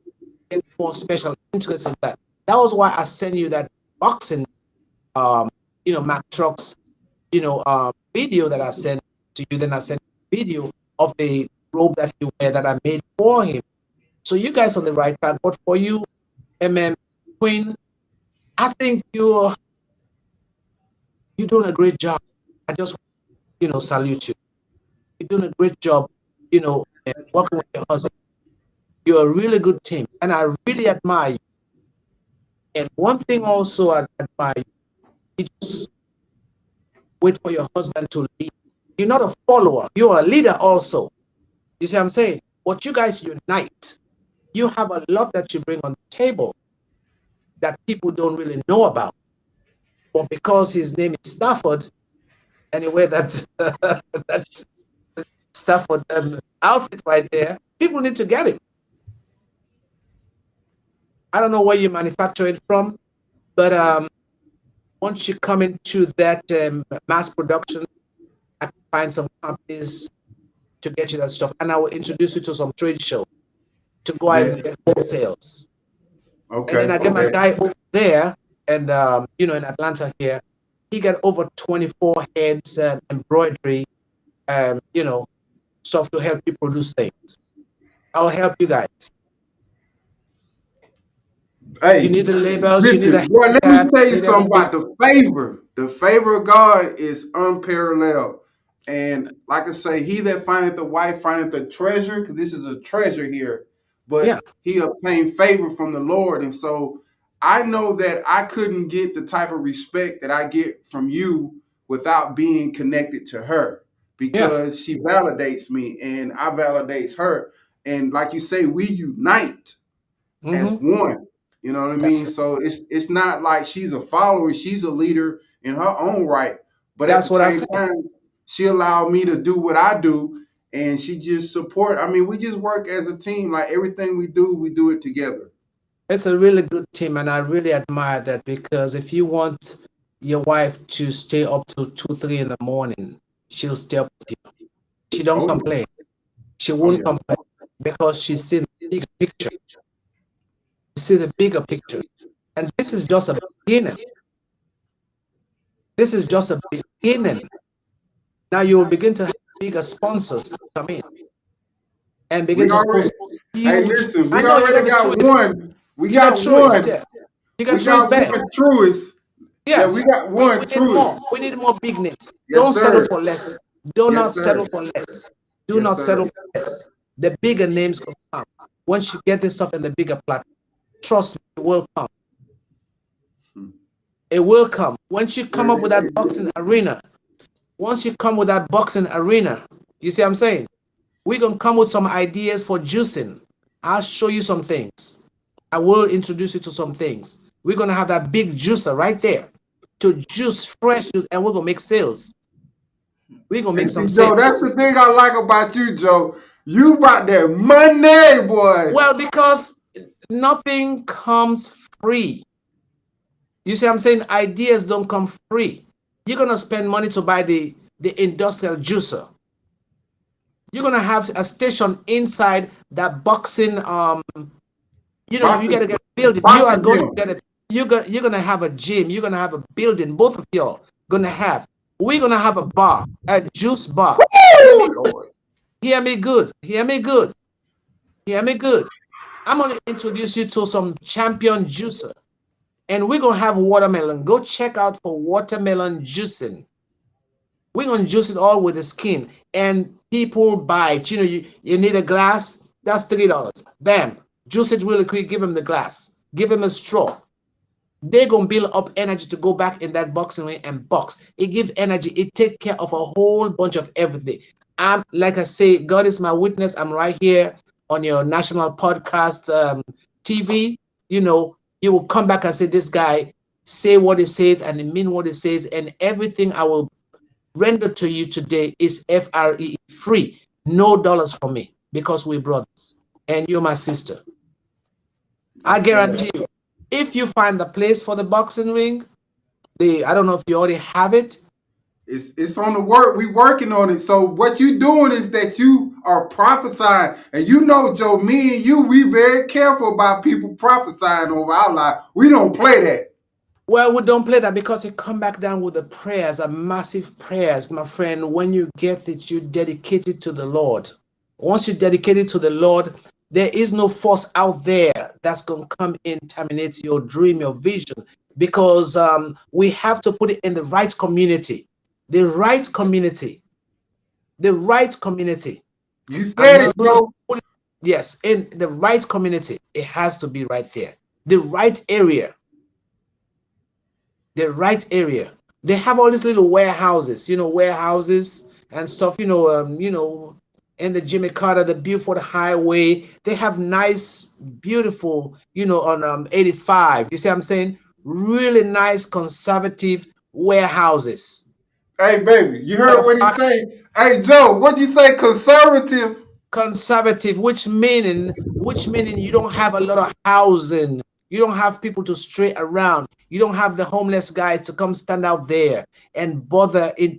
get more special interest in that. That was why I sent you that boxing, Mac Trucks, video that I sent to you. Then I sent a video of the robe that he wear that I made for him. So you guys on the right path. But for you, Queen, I think you're doing a great job. I just salute you. You're doing a great job, and working with your husband. You're a really good team, and I really admire you. And one thing also I admire you, just wait for your husband to lead. You're not a follower, you're a leader also. You see what I'm saying? But you guys unite. You have a lot that you bring on the table that people don't really know about. But because his name is Stafford, anyway, that that Stafford outfit right there, people need to get it. I don't know where you manufacture it from, but once you come into that mass production, I can find some companies to get you that stuff, and I will introduce you to some trade shows to go out and get sales. Okay. And then I get my guy over there, and in Atlanta here, he got over 24 heads embroidery, stuff to help you produce things. I'll help you guys. Hey, you need the labels. listen, You need the boy, let me tell you something everything. about the favor. The favor of God is unparalleled. And like I say, he that findeth a wife findeth a treasure, because this is a treasure here. But he obtained favor from the Lord. And so I know that I couldn't get the type of respect that I get from you without being connected to her, because she validates me and I validates her. And like you say, we unite as one. You know what I mean? So it's not like she's a follower, she's a leader in her own right. But at the same time, she allowed me to do what I do, and she just support. I mean, we just work as a team. Like everything we do it together. It's a really good team, and I really admire that, because if you want your wife to stay up to 2, 3 in the morning, she'll stay up with you. She don't complain. She won't complain, because she's seen the bigger picture. You see the bigger picture. And this is just a beginning. This is just a beginning. Now you will begin to have bigger sponsors to come in and begin to post huge. Hey, listen, we already got one. We got one. You got Truist Bank. Truist. Yes. Yeah, we got one. We need more. We need more big names. Yes, don't sir. settle for less. Do Yes, not sir. settle for less. Do not settle for less. The bigger names will come. Once you get this stuff in the bigger platform, trust me, it will come. It will come. Once you come up with that boxing arena, Once you come with that boxing arena, you see what I'm saying? We're gonna come with some ideas for juicing. I'll show you some things. I will introduce you to some things. We're gonna have that big juicer right there to juice fresh juice, and we're gonna make sales. We're gonna Hey, make see, some Joe, that's sales. the thing I like about you, Joe. You about that money, boy. Well, because nothing comes free. You see what I'm saying? Ideas don't come free. You're gonna spend money to buy the industrial juicer. You're gonna have a station inside that boxing you Boxing, gotta get a building. You are boxing going to gym. get a you're gonna have a gym, you're gonna have a building, both of y'all gonna have. We're gonna have a bar, a juice bar. Hear me, Woo, Lord. hear me good, hear me good, hear me good. I'm gonna introduce you to some champion juicer. And we're gonna have watermelon. Go check out for watermelon juicing. We're gonna juice it all with the skin. And people buy it. You need a glass, that's $3. Bam. Juice it really quick, give them the glass. Give them a straw. They're gonna build up energy to go back in that boxing ring and box. It gives energy, it takes care of a whole bunch of everything. I'm like I say, God is my witness. I'm right here on your national podcast TV. You will come back and say, this guy say what he says and he mean what he says, and everything I will render to you today is free. No dollars for me because we're brothers and you're my sister. I Yes, sir. guarantee you, if you find the place for the boxing ring, I don't know if you already have it. It's on the work. We working on it. So what you doing is that you are prophesying, and you know, Joe, me and you, we very careful about people prophesying over our life. We don't play that. Well, we don't play that because it come back down with the prayers, a massive prayers, my friend. When you get it, you dedicate it to the Lord. Once you dedicate it to the Lord, there is no force out there that's going to come in, terminate your dream, your vision, because we have to put it in the right community. The right community. The right community. You I'm said it, not going to Joe. put it, yes, in the right community. It has to be right there. The right area. The right area. They have all these little warehouses, warehouses and stuff, in the Jimmy Carter, the Beaufort Highway. They have nice, beautiful, on 85. You see what I'm saying? Really nice, conservative warehouses. Hey, baby, you A lot heard of what he say? Hey, Joe, what'd you say? Conservative? conservative, which meaning you don't have a lot of housing, you don't have people to stray around, you don't have the homeless guys to come stand out there and bother in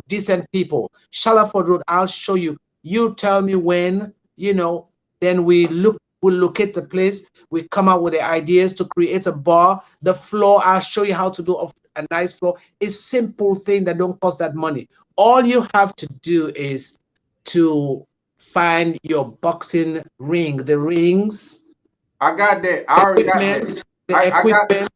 decent people. Shalaford Road, I'll show you. You tell me when, then we'll locate the place. We come out with the ideas to create a bar. The floor, I'll show you how to do a nice floor. It's simple thing that don't cost that money. All you have to do is to find your boxing ring, the rings, I got that. I already got that. equipment, the I got. equipment,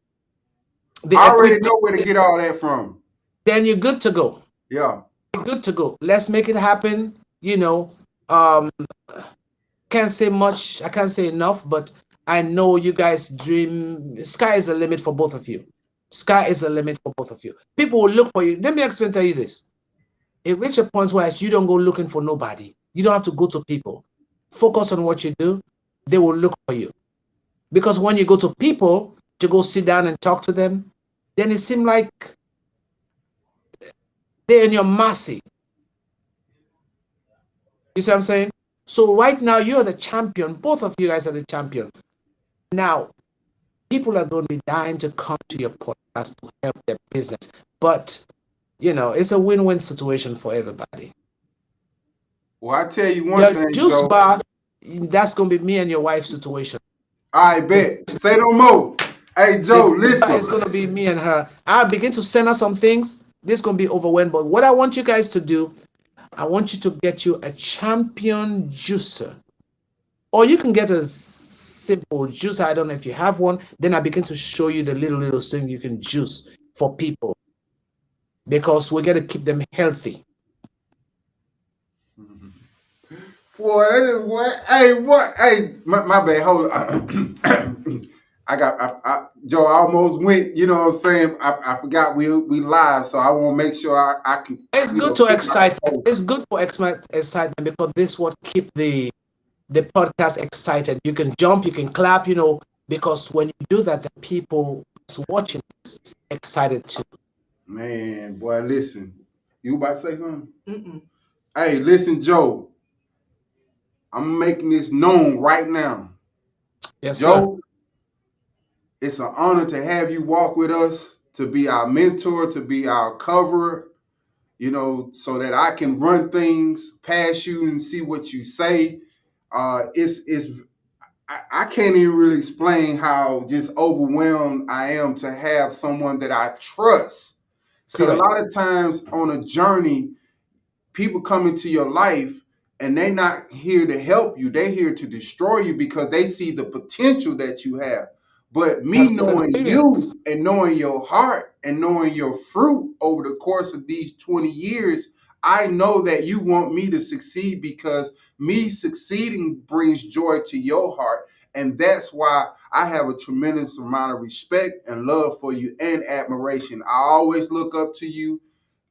the I already equipment, know where to get all that from. then you're good to go. Yeah. You're good to go. Let's make it happen. Um, can't say much, I can't say enough, but I know you guys dream. Sky is the limit for both of you. Sky is the limit for both of you. People will look for you. Let me explain to you this. It reaches a point where you don't go looking for nobody. You don't have to go to people. Focus on what you do. They will look for you. Because when you go to people to go sit down and talk to them, then it seems like they're in your mercy. You see what I'm saying? So right now you're the champion. Both of you guys are the champion. Now, people are going to be dying to come to your podcast to help their business. But, it's a win-win situation for everybody. Well, I tell you one Your thing, juice Joe. bar, that's going to be me and your wife's situation. I bet. Say no more. Hey, Joe, listen. It's going to be me and her. I'll begin to send her some things. This is going to be overwhelmed. But what I want you guys to do, I want you to get you a champion juicer. Or you can get a simple juicer. I don't know if you have one. Then I begin to show you the little things you can juice for people. Because we got to keep them healthy. Boy, that is what? Hey, what? Hey, my bad. Hold on. Joe, I almost went, you know what I'm saying? I forgot we live, so I want to make sure I can, It's you good know, to keep my excite. composure. It's good for excitement because this what keep the podcast excited. You can jump, you can clap, because when you do that, the people who's watching is excited too. Man, boy, listen. You about to say something? Mm-mm. Hey, listen, Joe. I'm making this known right now. Yes, sir. Joe, it's an honor to have you walk with us, to be our mentor, to be our coverer, so that I can run things past you and see what you say. It's I can't even really explain how just overwhelmed I am to have someone that I trust. See, a Correct. lot of times on a journey, people come into your life and they're not here to help you. They're here to destroy you because they see the potential that you have. But me Have this knowing experience. you and knowing your heart and knowing your fruit over the course of these 20 years, I know that you want me to succeed because me succeeding brings joy to your heart. And that's why I have a tremendous amount of respect and love for you and admiration. I always look up to you.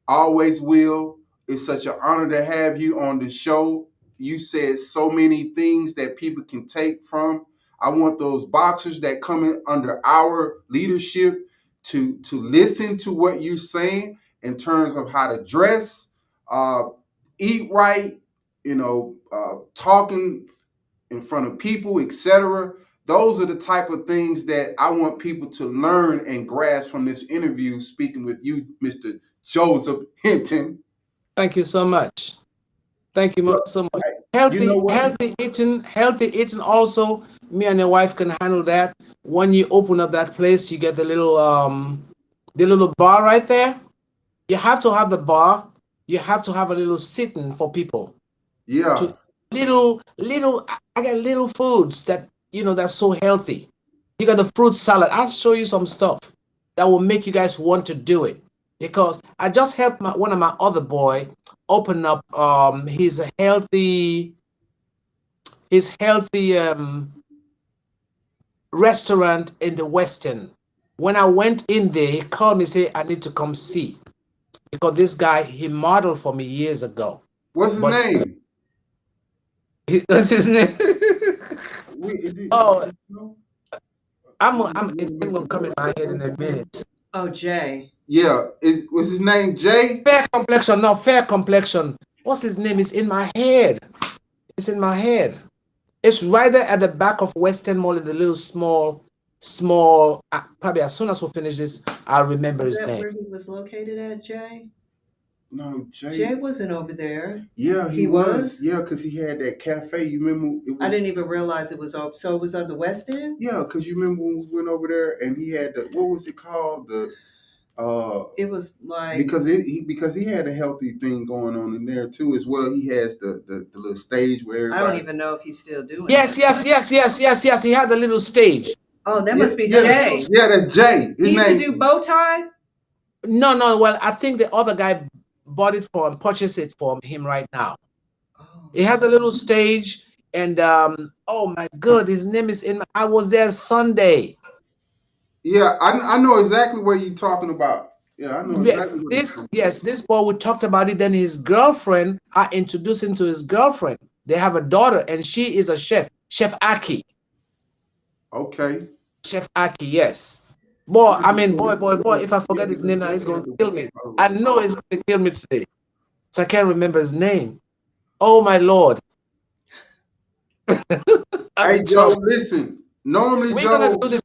Always will. It's such an honor to have you on the show. You said so many things that people can take from. I want those boxers that come in under our leadership to listen to what you're saying in terms of how to dress, uh, eat right, talking in front of people, etc. Those are the type of things that I want people to learn and grasp from this interview, speaking with you, Mr. Joseph Hinton. Thank you so much. Thank you Look, so much. you know what? Healthy eating also. Me and your wife can handle that. When you open up that place, you get the little bar right there. You have to have the bar. You have to have a little sitting for people Yeah. to little. I got little foods that's so healthy. You got the fruit salad. I'll show you some stuff that will make you guys want to do it because I just helped one of my other boy open up his healthy restaurant in the Western. When I went in there, he called me and said I need to come see because this guy he modeled for me years ago. What's his But name? what's his name? Oh, No? his name will come in my head in a minute. Oh, Jay. Yeah. Was his name Jay? Fair complexion, no fair complexion. What's his name? It's in my head. It's in my head. It's right there at the back of Western Mall in the little small. Probably as soon as we finish this, I'll remember Is his that name. where he was located at, Jay? No, Jay Jay. wasn't over there. Yeah, he He was. was? Yeah, because he had that cafe. You remember it I was. didn't even realize it was open. So it was on the West End? Yeah, because you remember when we went over there and he had the, what was it called? It was like, Because he had a healthy thing going on in there too as well. He has the little stage where I don't everybody. even know if he's still doing Yes, that. yes, yes, yes, yes, yes. He had the little stage. Oh, that Yeah, must be yeah, Jay. yeah. That's Jay. His He used to name. do bow ties? No, no. Well, I think the other guy bought it for him, purchased it for him right now. Oh. He has a little stage, and oh my God, his name is in. I was there Sunday. Yeah, I know exactly what you're talking about. Yeah, I know exactly Yes, what you're this talking yes, this boy we talked about it. Then his girlfriend, I introduced him to his girlfriend. They have a daughter, and she is a chef, Chef Aki. about. Okay. Chef Aki, yes. Boy, Yeah, I mean, boy. If I yeah, forget his because name now, Jay he's gonna had the kill me. oh. I know he's gonna kill me today. So I can't remember his name. Oh my Lord. I'm Hey in Joe, trouble. listen. Normally, We're gonna Joe.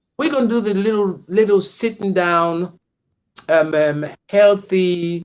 do the little sitting down, healthy,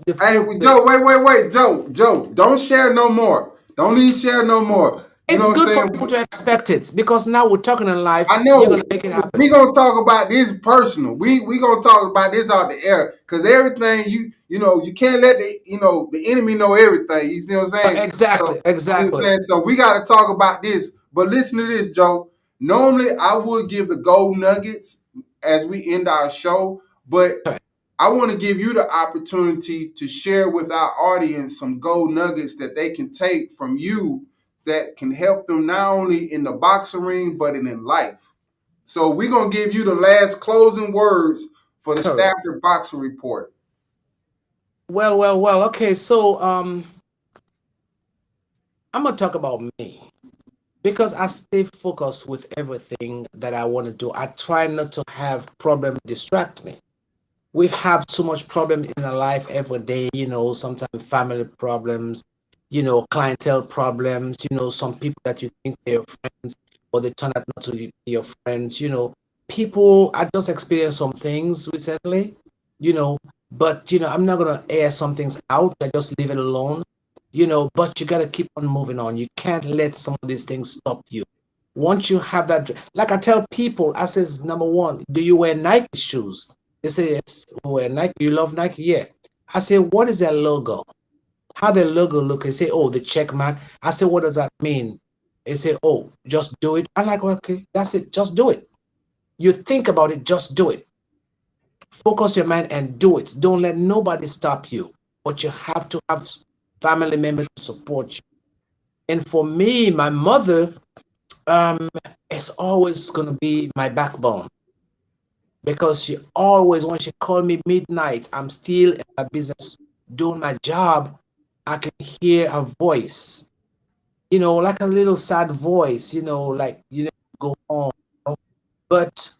the Hey, food. Joe, wait, Joe, don't share no more. Don't even share no more. You know It's what I'm good for saying? people to expect it because now we're talking in life. I You're know gonna make it happen. we gonna talk about this personal. We gonna talk about this out the air because everything you can't let the enemy know everything. You see what I'm saying? Exactly, You know what I'm exactly. saying? So we got to talk about this. But listen to this, Joe. Normally, I would give the gold nuggets as we end our show, but Okay. I want to give you the opportunity to share with our audience some gold nuggets that they can take from you that can help them not only in the boxing ring, but in life. So we're going to give you the last closing words for the Correct. Stafford Boxing Report. Well. Okay, so I'm gonna talk about me because I stay focused with everything that I want to do. I try not to have problems distract me. We have so much problem in our life every day, sometimes family problems, clientele problems, some people that you think they're your friends, or they turn out not to be your friends, people, I just experienced some things recently, you know, but, I'm not going to air some things out. I just leave it alone, but you got to keep on moving on. You can't let some of these things stop you. Once you have that, like I tell people, I says, number one, do you wear Nike shoes? They say, yes, we wear Nike. You love Nike? Yeah. I say, what is their logo? How the logo look? They say, oh, the check mark. I say, what does that mean? They say, oh, just do it. I'm like, okay, that's it. Just do it. You think about it, just do it. Focus your mind and do it. Don't let nobody stop you. But you have to have family members to support you. And for me, my mother um, is always going to be my backbone because she always, when she called me midnight, I'm still in my business doing my job. I can hear her voice, like a little sad voice, like go home. But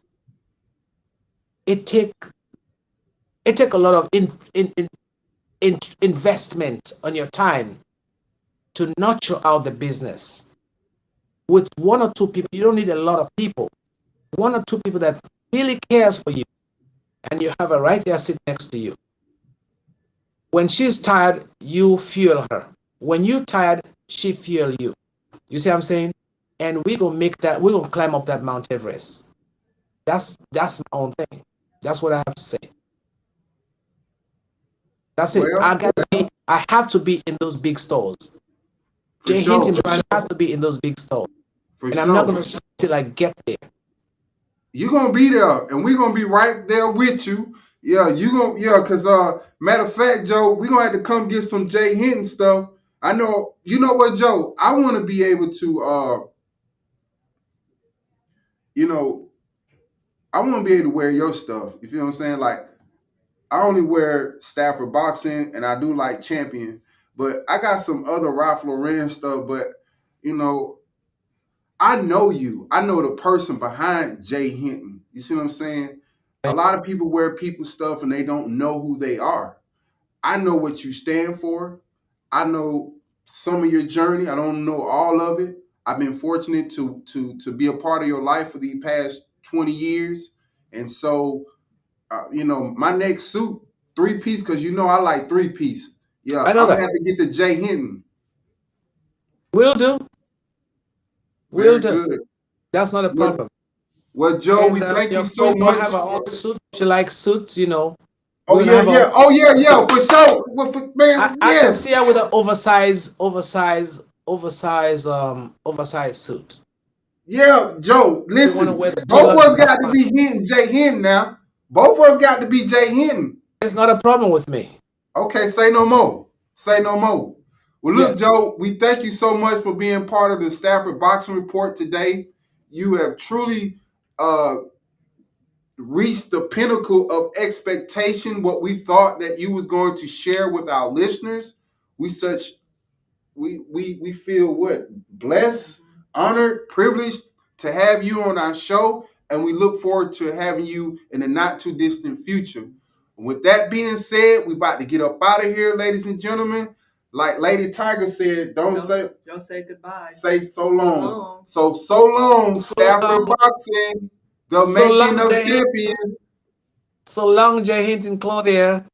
it take a lot of investment on your time to nurture out the business. With one or two people, you don't need a lot of people. One or two people that really cares for you, and you have her right there sitting next to you. When she's tired, you fuel her. When you're tired, she fuel you. You see what I'm saying? And we're gonna climb up that Mount Everest. That's my own thing. That's what I have to say. That's it. Well, I have to be in those big stores. for Jay sure. Hinton brand has to be in those big stores. For And I'm not sure. gonna stop till I get there. You're gonna be there, and we're gonna be right there with you. Yeah, because matter of fact, Joe, we're gonna have to come get some Jay Hinton stuff. I know, you know what, Joe? I wanna be able to you know, I wanna be able to wear your stuff. You feel what I'm saying? Like, I only wear Stafford Boxing and I do like Champion, but I got some other Ralph Lauren stuff, but you know, I know you. I know the person behind Jay Hinton. You see what I'm saying? A lot of people wear people's stuff and they don't know who they are. I know what you stand for. I know some of your journey. I don't know all of it. I've been fortunate to be a part of your life for the past 20 years. And so, my next suit, 3-piece, because I like 3-piece. Yeah, I know I'm gonna that. have to get the Jay Hinton. We'll do. We'll Very do. good. That's not a Well, problem. well, Joe, we And thank you your so queen gonna much. have her own suit. If she likes suits, Oh we're gonna yeah, have our yeah. own Oh yeah, suit. yeah, for sure. Well, I, man, I can yes. see her with an oversized suit. Yeah, Joe, She wanna listen. wear the Both tailor. of us got to be hitting Jay Hinton now. Both of us got to be Jay Hinton. It's not a problem with me. Okay, say no more. Say no more. Well, Yes. look, Joe, we thank you so much for being part of the Stafford Boxing Report today. You have truly reached the pinnacle of expectation, what we thought that you was going to share with our listeners. We feel what? Blessed, honored, privileged to have you on our show, and we look forward to having you in the not too distant future. With that being said, we about to get up out of here, ladies and gentlemen. Like Lady Tiger said, don't say goodbye. Say so long. long. So long, So Stafford long, Boxing, the so making long, of Jay Hinton. champions. So long, Jay Hinton, Claudia.